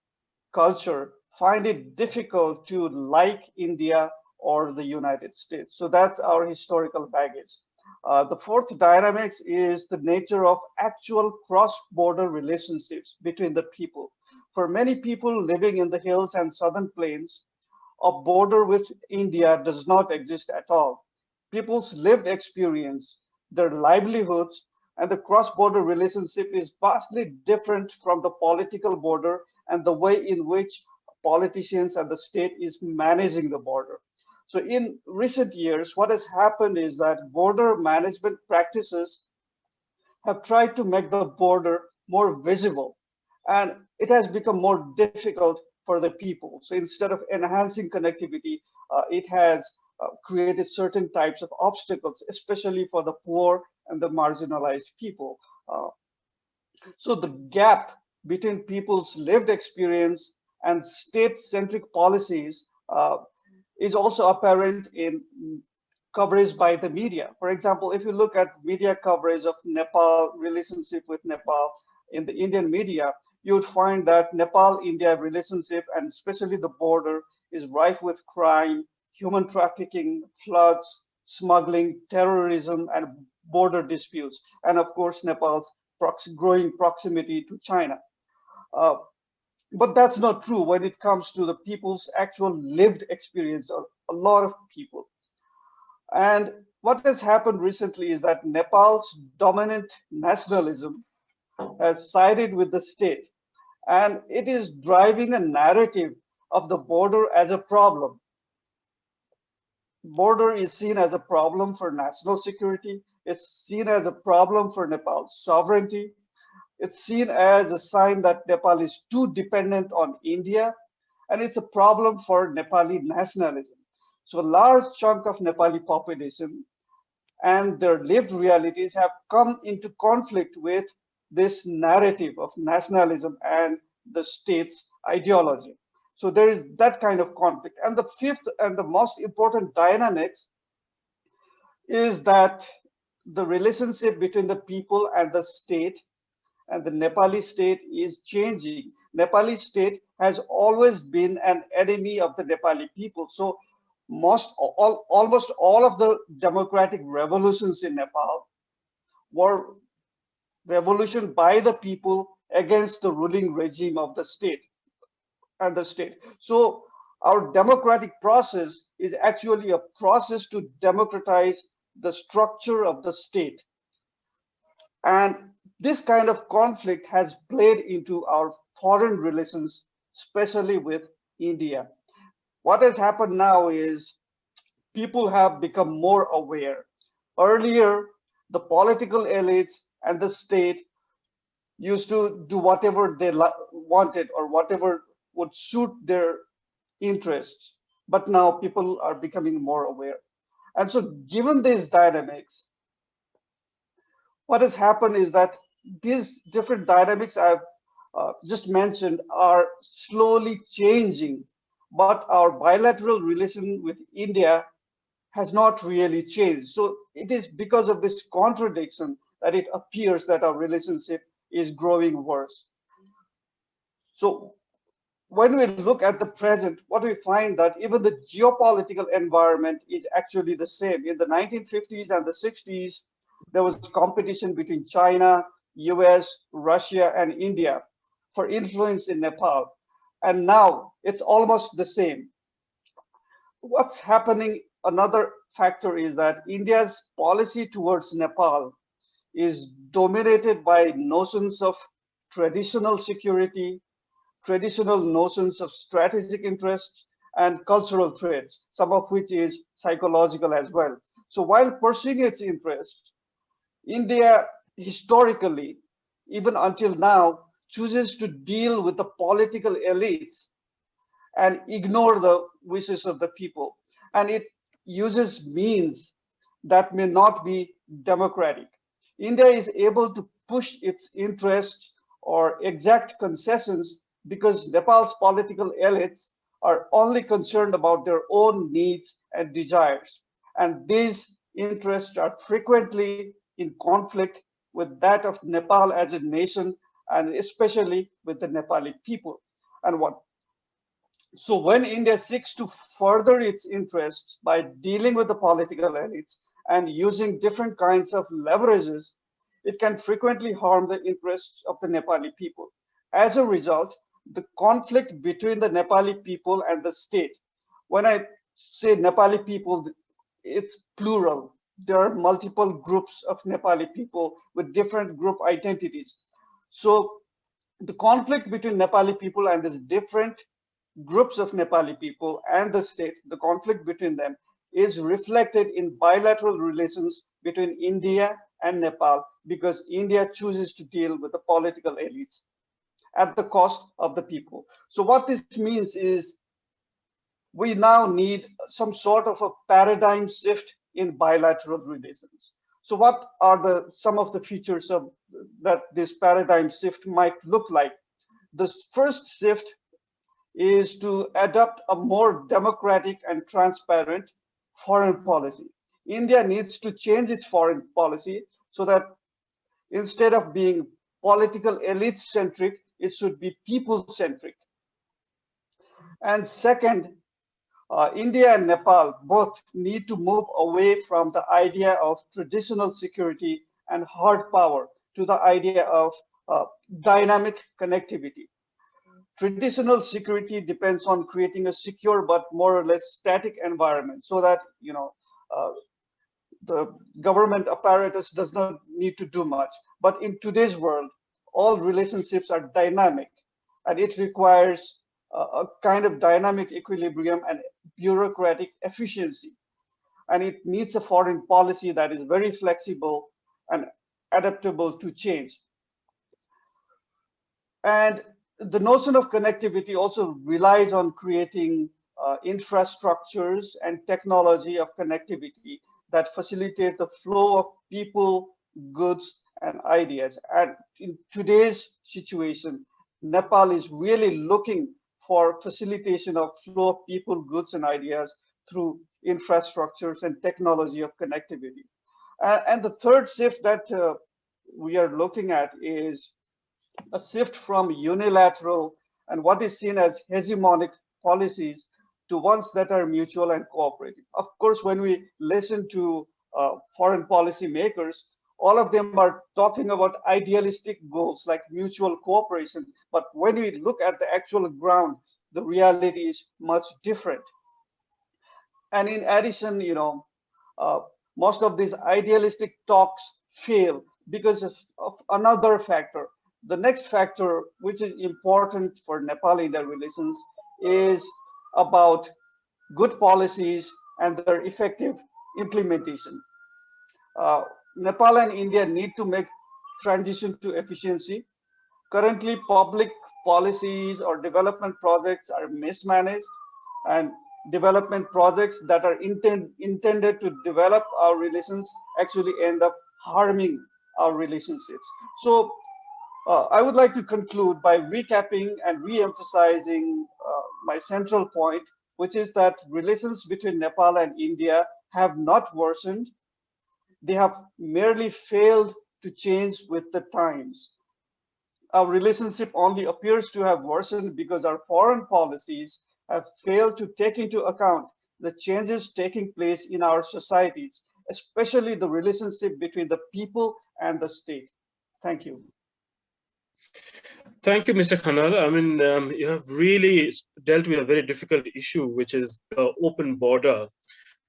culture find it difficult to like India or the United States. So that's our historical baggage. The fourth dynamics is the nature of actual cross-border relationships between the people. For many people living in the hills and southern plains, a border with India does not exist at all. People's lived experience, their livelihoods, and the cross-border relationship is vastly different from the political border and the way in which politicians and the state is managing the border. So in recent years, what has happened is that border management practices have tried to make the border more visible, and it has become more difficult for the people. So instead of enhancing connectivity, it has created certain types of obstacles, especially for the poor and the marginalized people. So the gap between people's lived experience and state-centric policies is also apparent in coverage by the media. For example, if you look at media coverage of Nepal relationship with Nepal in the Indian media, you would find that Nepal-India relationship, and especially the border, is rife with crime, human trafficking, floods, smuggling, terrorism, and border disputes, and of course, Nepal's growing proximity to China. Uh, but that's not true when it comes to the people's actual lived experience of a lot of people. And what has happened recently is that Nepal's dominant nationalism has sided with the state, and it is driving a narrative of the border as a problem. Border is seen as a problem for national security. It's seen as a problem for Nepal's sovereignty. It's seen as a sign that Nepal is too dependent on India, and it's a problem for Nepali nationalism. So a large chunk of Nepali population and their lived realities have come into conflict with this narrative of nationalism and the state's ideology. So there is that kind of conflict. And the fifth and the most important dynamics is that the relationship between the people and the state and the Nepali state is changing. Nepali state has always been an enemy of the Nepali people. So almost all of the democratic revolutions in Nepal were revolution by the people against the ruling regime of the state and the state. So our democratic process is actually a process to democratize the structure of the state. And this kind of conflict has played into our foreign relations, especially with India. What has happened now is people have become more aware. Earlier, the political elites and the state used to do whatever they wanted or whatever would suit their interests. But now people are becoming more aware. And so given these dynamics, what has happened is that these different dynamics I've just mentioned are slowly changing, but our bilateral relation with India has not really changed. So it is because of this contradiction that it appears that our relationship is growing worse. So when we look at the present, what we find that even the geopolitical environment is actually the same. In the 1950s and the 60s, there was competition between China, US, Russia, and India for influence in Nepal. And now it's almost the same. What's happening, another factor is that India's policy towards Nepal is dominated by notions of traditional security, traditional notions of strategic interests, and cultural traits, some of which is psychological as well. So while pursuing its interests, India historically, even until now, chooses to deal with the political elites and ignore the wishes of the people. And it uses means that may not be democratic. India is able to push its interests or exact concessions because Nepal's political elites are only concerned about their own needs and desires. And these interests are frequently in conflict with that of Nepal as a nation, and especially with the Nepali people. And what so when India seeks to further its interests by dealing with the political elites and using different kinds of leverages, it can frequently harm the interests of the Nepali people. As a result, the conflict between the Nepali people and the state, when I say Nepali people, it's plural. There are multiple groups of Nepali people with different group identities. So the conflict between Nepali people and these different groups of Nepali people and the state, the conflict between them is reflected in bilateral relations between India and Nepal because India chooses to deal with the political elites at the cost of the people. So what this means is we now need some sort of a paradigm shift in bilateral relations. So what are the some of the features of that this paradigm shift might look like? The first shift is to adopt a more democratic and transparent foreign policy. India needs to change its foreign policy so that instead of being political elite centric, it should be people centric. And second, India and Nepal both need to move away from the idea of traditional security and hard power to the idea of dynamic connectivity. Traditional security depends on creating a secure but more or less static environment so that uh, the government apparatus does not need to do much. But in today's world, all relationships are dynamic, and it requires a kind of dynamic equilibrium and bureaucratic efficiency. And it needs a foreign policy that is very flexible and adaptable to change. And the notion of connectivity also relies on creating infrastructures and technology of connectivity that facilitate the flow of people, goods, and ideas. And in today's situation, Nepal is really looking for facilitation of flow of people, goods, and ideas through infrastructures and technology of connectivity. And the third shift that we are looking at is a shift from unilateral and what is seen as hegemonic policies to ones that are mutual and cooperative. Of course, when we listen to foreign policy makers, all of them are talking about idealistic goals like mutual cooperation. But when we look at the actual ground, the reality is much different. And in addition, uh, most of these idealistic talks fail because of another factor. The next factor, which is important for Nepal-India relations, is about good policies and their effective implementation. Uh, Nepal and India need to make transition to efficiency. Currently, public policies or development projects are mismanaged, and development projects that are intended to develop our relations actually end up harming our relationships. So I would like to conclude by recapping and re-emphasizing my central point, which is that relations between Nepal and India have not worsened. They have merely failed to change with the times. Our relationship only appears to have worsened because our foreign policies have failed to take into account the changes taking place in our societies, especially the relationship between the people and the state. Thank you. Thank you, Mr. Khanal. I mean, you have really dealt with a very difficult issue, which is the open border.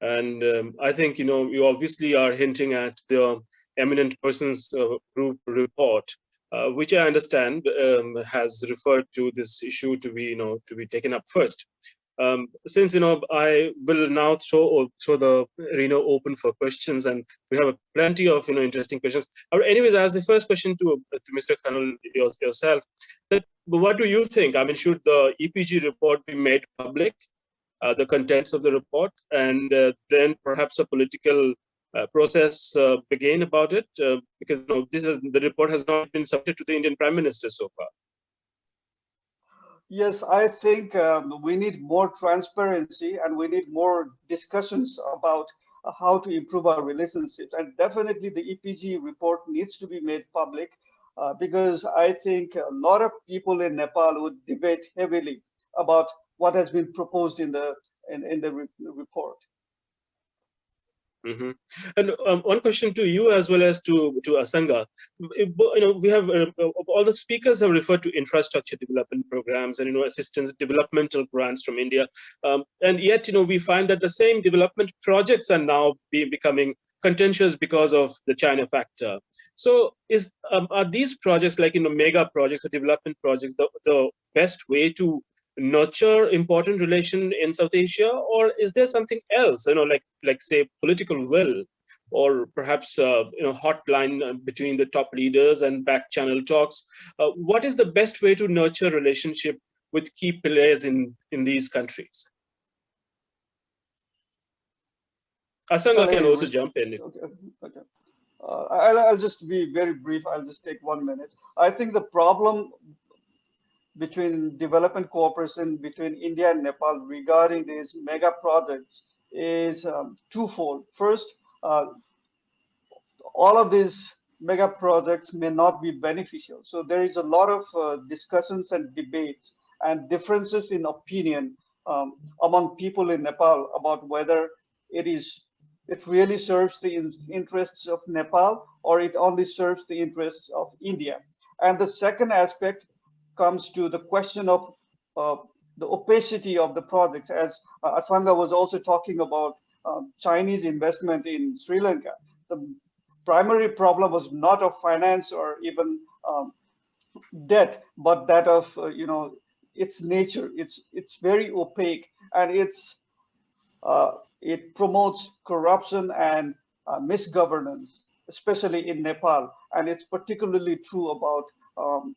And I think, you obviously are hinting at the Eminent Persons Group report, which I understand has referred to this issue to be taken up first. Since I will now throw the arena open for questions, and we have plenty of interesting questions. Anyways, I ask the first question to Mr. Khanal yourself. That what do you think? I mean, should the EPG report be made public, the contents of the report, and then perhaps a political process begin about it? Because the report has not been submitted to the Indian Prime Minister so far. Yes, I think we need more transparency and we need more discussions about how to improve our relationships. And definitely the EPG report needs to be made public because I think a lot of people in Nepal would debate heavily about what has been proposed in the report. Mm-hmm. And one question to you as well as to Asanga. We have all the speakers have referred to infrastructure development programs and assistance developmental grants from India, and yet we find that the same development projects are now becoming contentious because of the China factor. So are these projects like mega projects or development projects the best way to nurture important relation in South Asia, or is there something else, like say political will, or perhaps hotline between the top leaders and back channel talks? What is the best way to nurture relationship with key players in these countries? Asanga can also jump in. Okay. I'll just be very brief. I'll just take 1 minute. I think the problem between development cooperation between India and Nepal regarding these mega projects is twofold. First, all of these mega projects may not be beneficial. So there is a lot of discussions and debates and differences in opinion among people in Nepal about whether it really serves the interests of Nepal or it only serves the interests of India. And the second aspect comes to the question of the opacity of the projects, as Asanga was also talking about Chinese investment in Sri Lanka. The primary problem was not of finance or even debt, but that of its nature. It's very opaque, and it promotes corruption and misgovernance, especially in Nepal, and it's particularly true about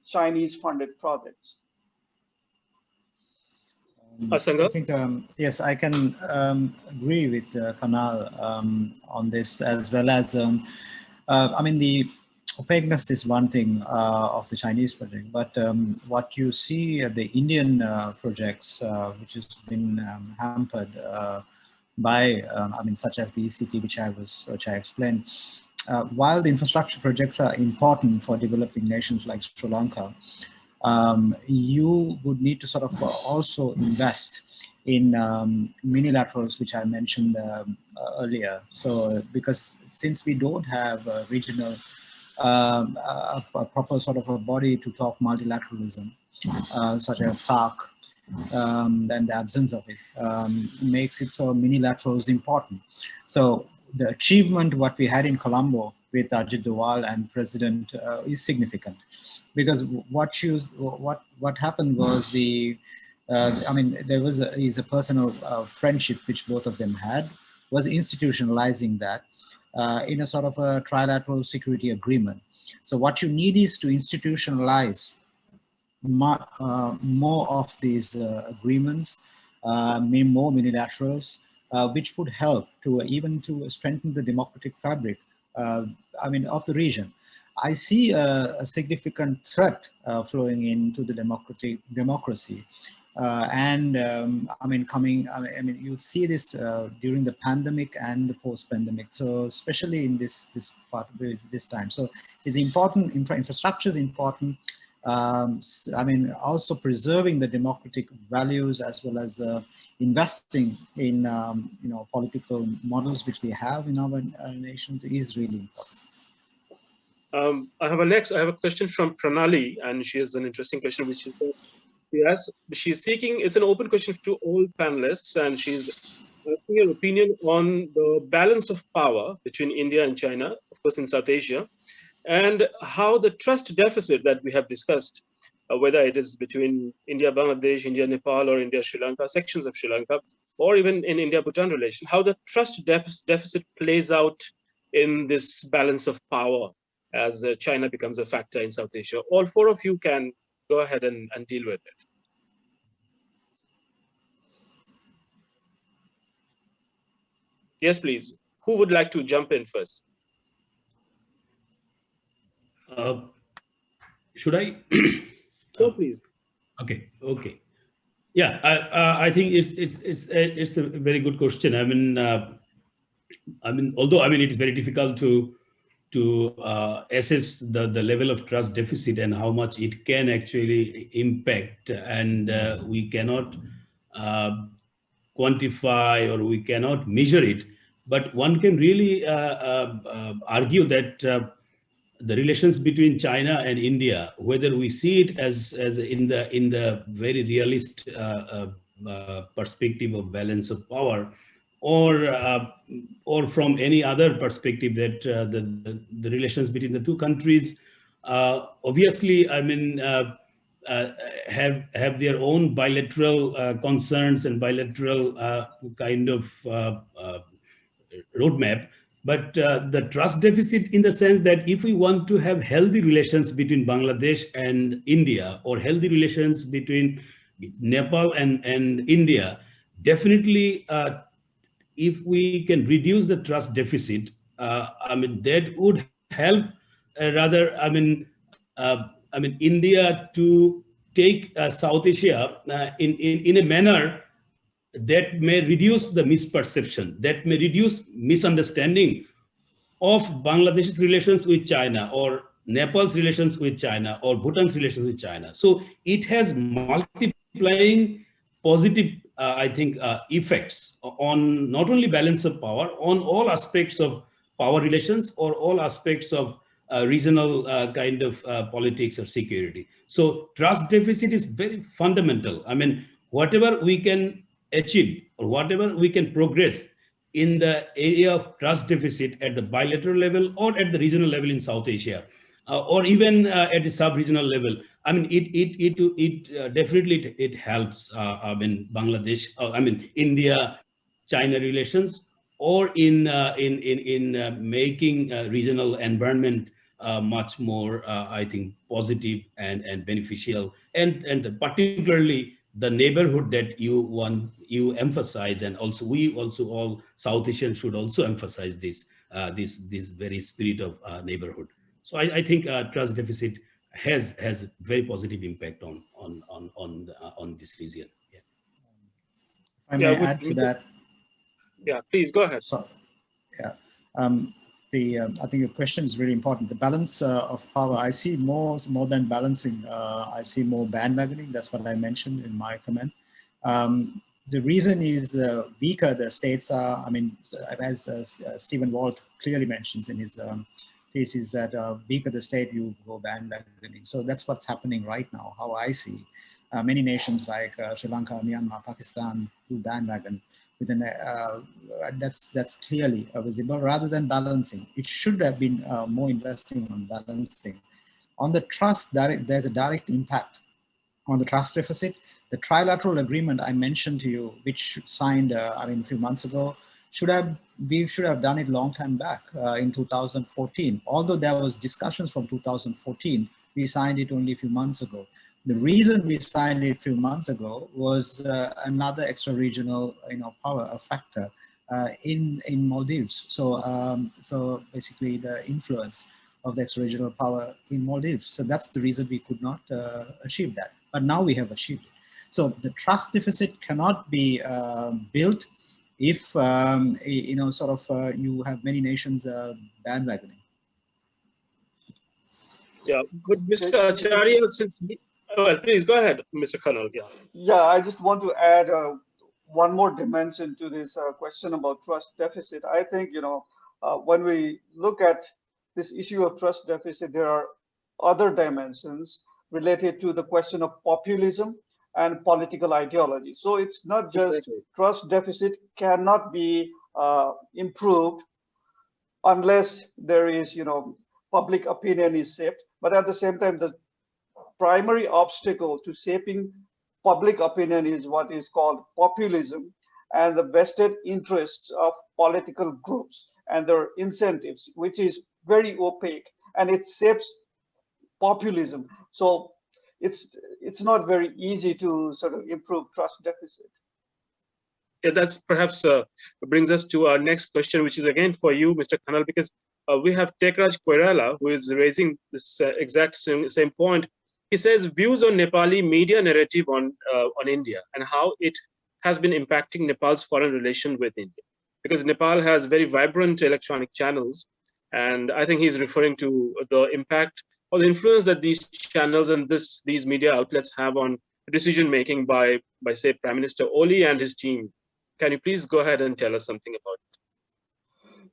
Chinese-funded projects. Asanga? I think, yes, I can agree with Khanal on this, as well as, I mean, the opaqueness is one thing of the Chinese project, but what you see at the Indian projects, which has been hampered by, I mean, such as the ECT, which I explained, while the infrastructure projects are important for developing nations like Sri Lanka, you would need to sort of also invest in minilaterals, which I mentioned earlier. So, because since we don't have a regional, a proper sort of a body to talk multilateralism, such as SAARC, then the absence of it makes it so minilaterals important. So the achievement what we had in Colombo with Ajit Doval and President is significant, because what happened was I mean, there was a personal friendship which both of them had, was institutionalizing that in a sort of a trilateral security agreement. So what you need is to institutionalize more of these agreements, more minilaterals, which would help to even to strengthen the democratic fabric I mean, of the region. I see a significant threat flowing into the democracy. I mean, you see this during the pandemic and the post-pandemic. So especially in this part of this time. So it's important. Infrastructure is important. I mean, also preserving the democratic values as well as investing in political models which we have in our nations is really important. I have a question from Pranali, and she has an interesting question, which is she's seeking, it's an open question to all panelists, and she's asking your opinion on the balance of power between India and China, of course, in South Asia, and how the trust deficit that we have discussed, whether it is between India, Bangladesh, India, Nepal, or India, Sri Lanka, sections of Sri Lanka, or even in India-Bhutan relation, how the trust deficit plays out in this balance of power as China becomes a factor in South Asia. All four of you can go ahead and deal with it. Yes, please. Who would like to jump in first? Should I? So please. Okay. Yeah, I think it's a very good question. I mean, although it is very difficult to assess the level of trust deficit and how much it can actually impact, and we cannot quantify or we cannot measure it, but one can really argue that the relations between China and India, whether we see it as in the very realist perspective of balance of power, or from any other perspective, that the relations between the two countries obviously, I mean, have their own bilateral concerns and bilateral kind of roadmap. But the trust deficit, in the sense that if we want to have healthy relations between Bangladesh and India, or healthy relations between Nepal and India, definitely if we can reduce the trust deficit, I mean, that would help India to take South Asia in a manner that may reduce the misperception, that may reduce misunderstanding of Bangladesh's relations with China, or Nepal's relations with China, or Bhutan's relations with China. So it has multiplying positive, I think, effects on not only balance of power, on all aspects of power relations, or all aspects of regional kind of politics or security. So trust deficit is very fundamental. I mean, whatever we can achieve or whatever we can progress in the area of trust deficit at the bilateral level or at the regional level in South Asia, or even at the sub-regional level, I mean, it definitely it helps. I mean, Bangladesh, India-China relations, or in making regional environment much more, I think, positive and beneficial, and particularly the neighborhood that you emphasize, and also all South Asians should also emphasize this very spirit of neighborhood. So I think trust deficit has very positive impact on this region. Yeah. If I may add to that. Yeah, please go ahead. Sorry. Yeah. I think your question is really important. The balance of power, I see more than balancing. I see more bandwagoning. That's what I mentioned in my comment. The reason is weaker the states are. I mean, as Stephen Walt clearly mentions in his thesis, that weaker the state, you go bandwagoning. So that's what's happening right now. How I see many nations like Sri Lanka, Myanmar, Pakistan do bandwagon. That's clearly visible. Rather than balancing, it should have been more investing on balancing. On the trust, there's a direct impact on the trust deficit. The trilateral agreement I mentioned to you, which signed a few months ago, we should have done it long time back in 2014. Although there was discussions from 2014, we signed it only a few months ago. The reason we signed it a few months ago was another extra-regional, power, a factor, in Maldives. So basically the influence of the extra-regional power in Maldives. So that's the reason we could not achieve that. But now we have achieved it. So the trust deficit cannot be built if you have many nations bandwagoning. Yeah, but Mr. Acharya, well, please go ahead, Mr. Khanal. Yeah. Yeah, I just want to add one more dimension to this question about trust deficit. I think, when we look at this issue of trust deficit, there are other dimensions related to the question of populism and political ideology. So it's not just trust deficit cannot be improved unless there is, public opinion is shaped. But at the same time, the primary obstacle to shaping public opinion is what is called populism and the vested interests of political groups and their incentives, which is very opaque and it shapes populism. So it's not very easy to sort of improve trust deficit. Yeah, that's perhaps brings us to our next question, which is again for you, Mr. Khanal, because we have Tekraj Koirala, who is raising this exact same point. He says views on Nepali media narrative on India and how it has been impacting Nepal's foreign relation with India, because Nepal has very vibrant electronic channels, and I think he's referring to the impact or the influence that these channels and these media outlets have on decision making by say Prime Minister Oli and his team. Can you please go ahead and tell us something about it?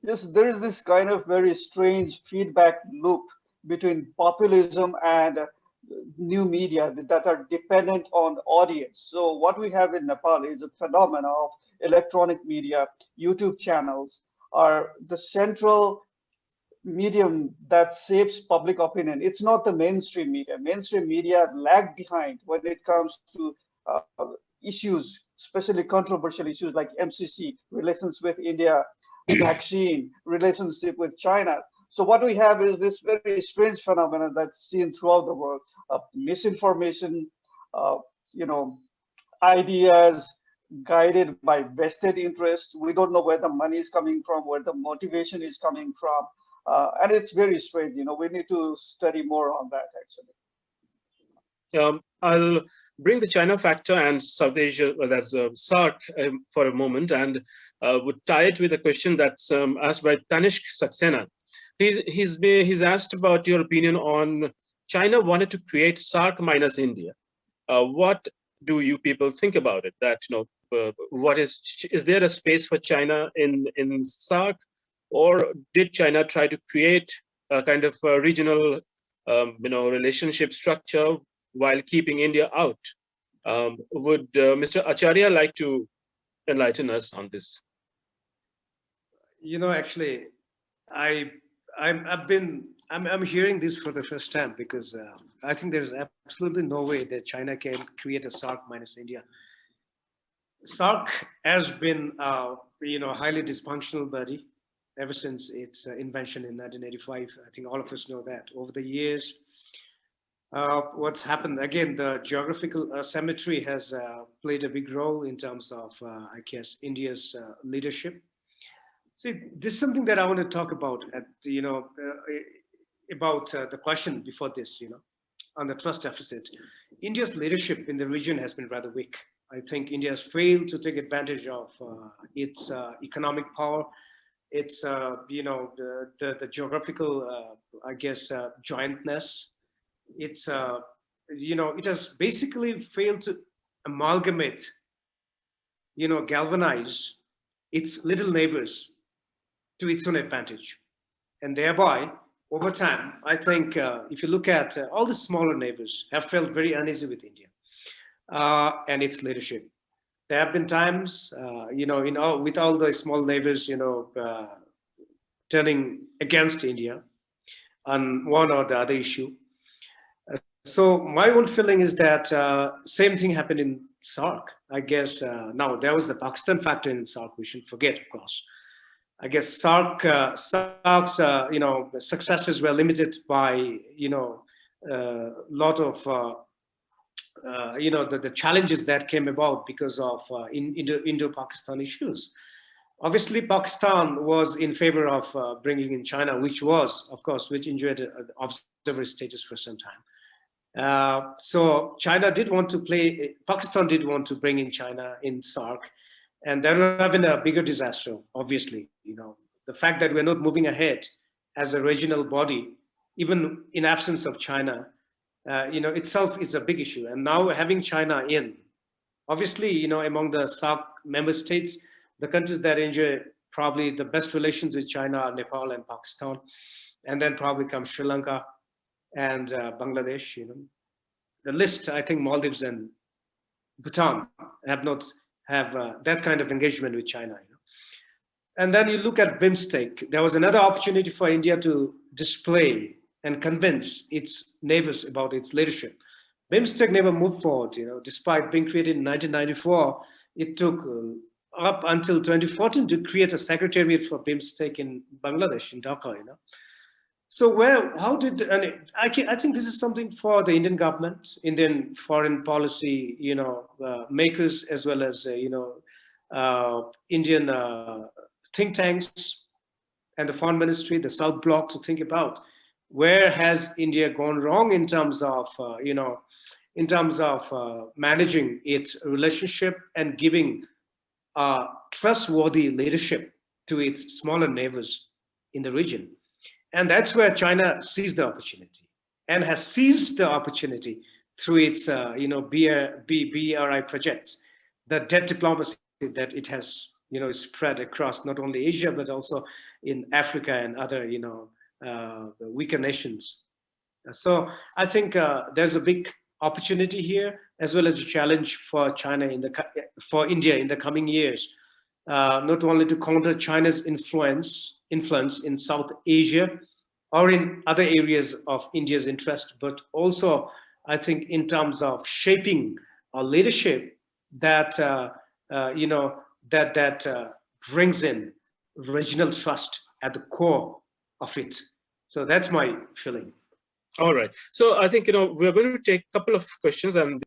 Yes, there is this kind of very strange feedback loop between populism and new media that are dependent on audience. So what we have in Nepal is a phenomenon of electronic media. YouTube channels are the central medium that shapes public opinion. It's not the mainstream media. Mainstream media lag behind when it comes to issues, especially controversial issues like MCC, relations with India, vaccine, relationship with China. So what we have is this very strange phenomenon that's seen throughout the world: misinformation, ideas guided by vested interests. We don't know where the money is coming from, where the motivation is coming from, and it's very strange. We need to study more on that actually. I'll bring the China factor and South Asia, well, that's SARC, for a moment, and would tie it with a question that's asked by Tanishq Saxena. He's asked about your opinion on China wanted to create SARC minus India. What do you people think about it? That what is there a space for China in SARC, or did China try to create a kind of a regional relationship structure while keeping India out? Would Mr. Acharya like to enlighten us on this? Actually, I'm hearing this for the first time, because I think there's absolutely no way that China can create a SARC minus India. SARC has been highly dysfunctional body ever since its invention in 1985. I think all of us know that. Over the years, what's happened, again, the geographical asymmetry has played a big role in terms of, I guess, India's leadership. See, this is something that I want to talk about about the question before this, on the trust deficit. India's leadership in the region has been rather weak. I think India has failed to take advantage of its economic power, its, the geographical, I guess, jointness. It's, it has basically failed to amalgamate, galvanize its little neighbors to its own advantage. And thereby, over time, I think if you look at all the smaller neighbors have felt very uneasy with India and its leadership. There have been times, with all the small neighbors, turning against India on one or the other issue. So my own feeling is that same thing happened in SARC. I guess now there was the Pakistan factor in SARC. We shouldn't forget, of course. I guess SARC's successes were limited by a lot of the challenges that came about because of Indo-Pakistan issues. Obviously, Pakistan was in favor of bringing in China, which enjoyed an observer status for some time. So China did want to Pakistan did want to bring in China in SAARC, and that would have been a bigger disaster, obviously. The fact that we're not moving ahead as a regional body, even in absence of China, itself is a big issue. And now having China in, obviously, among the SAARC member states, the countries that enjoy probably the best relations with China are Nepal and Pakistan, and then probably comes Sri Lanka and Bangladesh. The list, I think Maldives and Bhutan have not have that kind of engagement with China. And then you look at BIMSTEC. There was another opportunity for India to display and convince its neighbors about its leadership. BIMSTEC never moved forward. Despite being created in 1994, it took up until 2014 to create a secretariat for BIMSTEC in Bangladesh, in Dhaka. So I think this is something for the Indian government, Indian foreign policy, makers, as well as Indian think tanks and the foreign ministry, the South Bloc, to think about where has India gone wrong in terms of managing its relationship and giving trustworthy leadership to its smaller neighbors in the region. And that's where China sees the opportunity and has seized the opportunity through its, BRI projects, the debt diplomacy that it has, spread across not only Asia, but also in Africa and other, weaker nations. So I think there's a big opportunity here, as well as a challenge for for India in the coming years. Not only to counter China's influence in South Asia or in other areas of India's interest, but also, I think, in terms of shaping a leadership that brings in regional trust at the core of it. So that's my feeling. All right. So I think we're going to take a couple of questions, and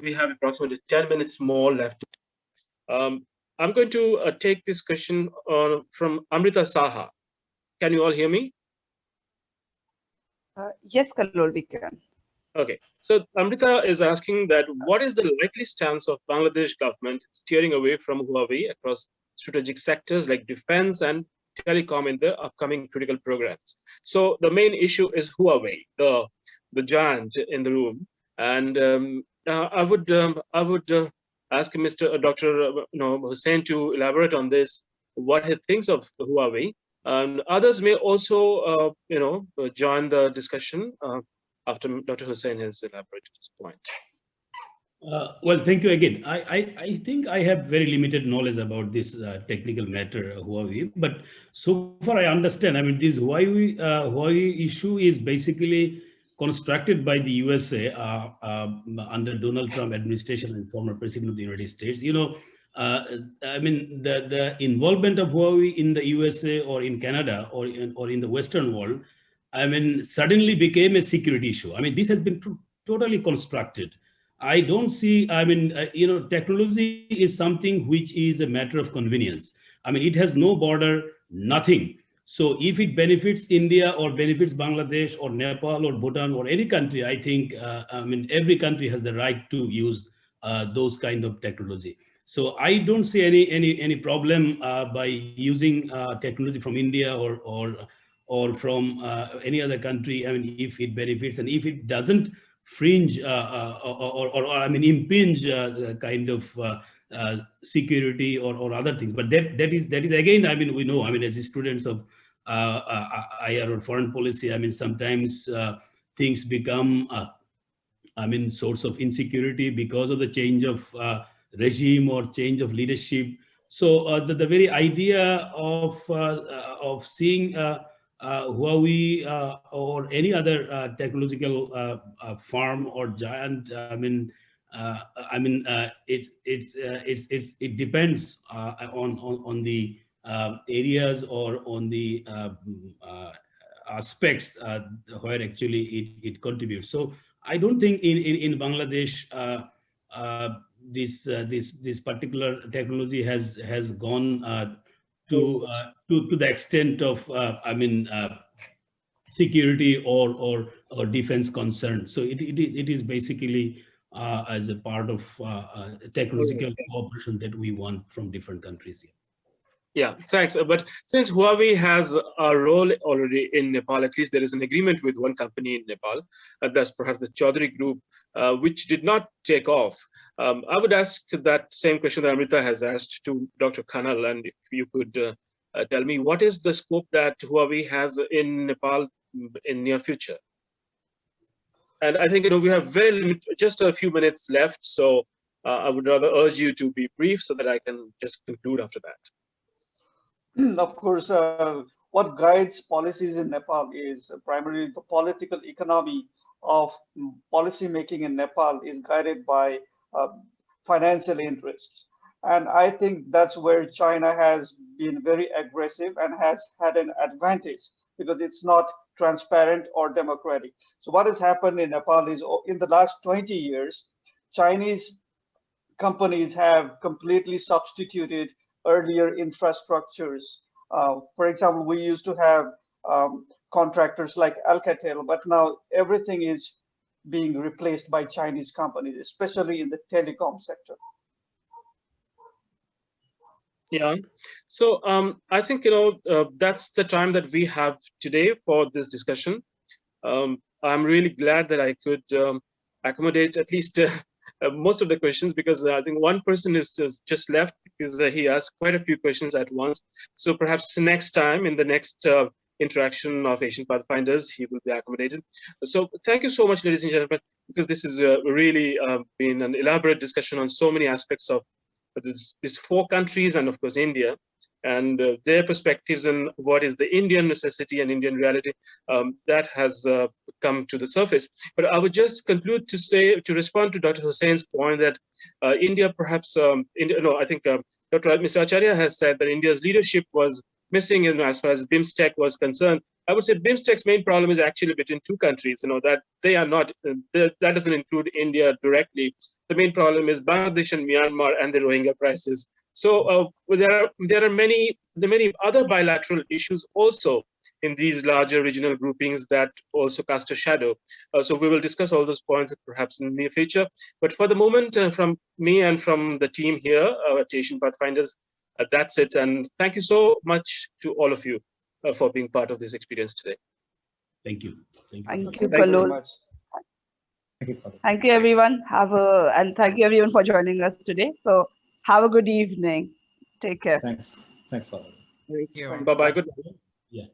we have approximately 10 minutes more left. I'm going to take this question from Amrita Saha. Can you all hear me? Yes, Kallol, we can. Okay. So Amrita is asking that what is the likely stance of Bangladesh government steering away from Huawei across strategic sectors like defense and telecom in the upcoming critical programs? So the main issue is Huawei, the giant in the room, and I would ask Dr. Hossain to elaborate on this, what he thinks of Huawei, and others may also join the discussion after Dr. Hossain has elaborated this point. Well, thank you again. I think I have very limited knowledge about this technical matter, Huawei, but so far I understand. I mean, this Huawei issue is basically constructed by the USA under Donald Trump administration and former president of the United States. I mean, the involvement of Huawei in the USA or in Canada or in the Western world, I mean, suddenly became a security issue. I mean, this has been totally constructed. I don't see, I mean, technology is something which is a matter of convenience. I mean, it has no border, nothing. So if it benefits India or benefits Bangladesh or Nepal or Bhutan or any country, I think, I mean, every country has the right to use those kind of technology. So I don't see any problem by using technology from India or from any other country. I mean, if it benefits and if it doesn't fringe or I mean impinge the kind of security or other things. But that is again, I mean, we know, I mean, as students of IR or foreign policy, I mean, sometimes things become I mean, source of insecurity because of the change of regime or change of leadership. So the very idea of seeing Huawei or any other technological firm or giant, I mean, it depends on the areas or on the aspects where actually it contributes. So I don't think in Bangladesh this particular technology has gone to the extent of security or defense concern. So it is basically as a part of technological cooperation that we want from different countries. Yeah, thanks. But since Huawei has a role already in Nepal, at least there is an agreement with one company in Nepal, that's perhaps the Chaudhary Group, which did not take off. I would ask that same question that Amrita has asked to Dr. Khanal, and if you could tell me what is the scope that Huawei has in Nepal in near future? And I think we have just a few minutes left, so I would rather urge you to be brief so that I can just conclude after that. Of course, what guides policies in Nepal is primarily the political economy of policy making in Nepal is guided by financial interests. And I think that's where China has been very aggressive and has had an advantage because it's not transparent or democratic. So what has happened in Nepal is in the last 20 years, Chinese companies have completely substituted earlier infrastructures. For example, we used to have contractors like Alcatel, but now everything is being replaced by Chinese companies, especially in the telecom sector. Yeah, so I think that's the time that we have today for this discussion. I'm really glad that I could accommodate at least most of the questions, because I think one person is just left because he asked quite a few questions at once. So perhaps next time, in the next interaction of Asian Pathfinders, he will be accommodated. So thank you so much, ladies and gentlemen, because this has really been an elaborate discussion on so many aspects of these 4 countries and of course India, and their perspectives and what is the Indian necessity and Indian reality that has come to the surface. But I would just conclude to respond to Dr. Hossain's point that India perhaps, I think Mr. Acharya has said that India's leadership was missing as far as BIMSTEC was concerned. I would say BIMSTEC's main problem is actually between 2 countries, that they are not, that doesn't include India directly. The main problem is Bangladesh and Myanmar and the Rohingya crisis. So there are many other bilateral issues also in these larger regional groupings that also cast a shadow. So we will discuss all those points perhaps in the near future. But for the moment, from me and from the team here at Asian Pathfinders, that's it. And thank you so much to all of you for being part of this experience today. Thank you. Thank you very much. Thank you, everyone. And thank you, everyone, for joining us today. So have a good evening. Take care. Thanks, Father. Thank you. Bye-bye. Good night. Yeah.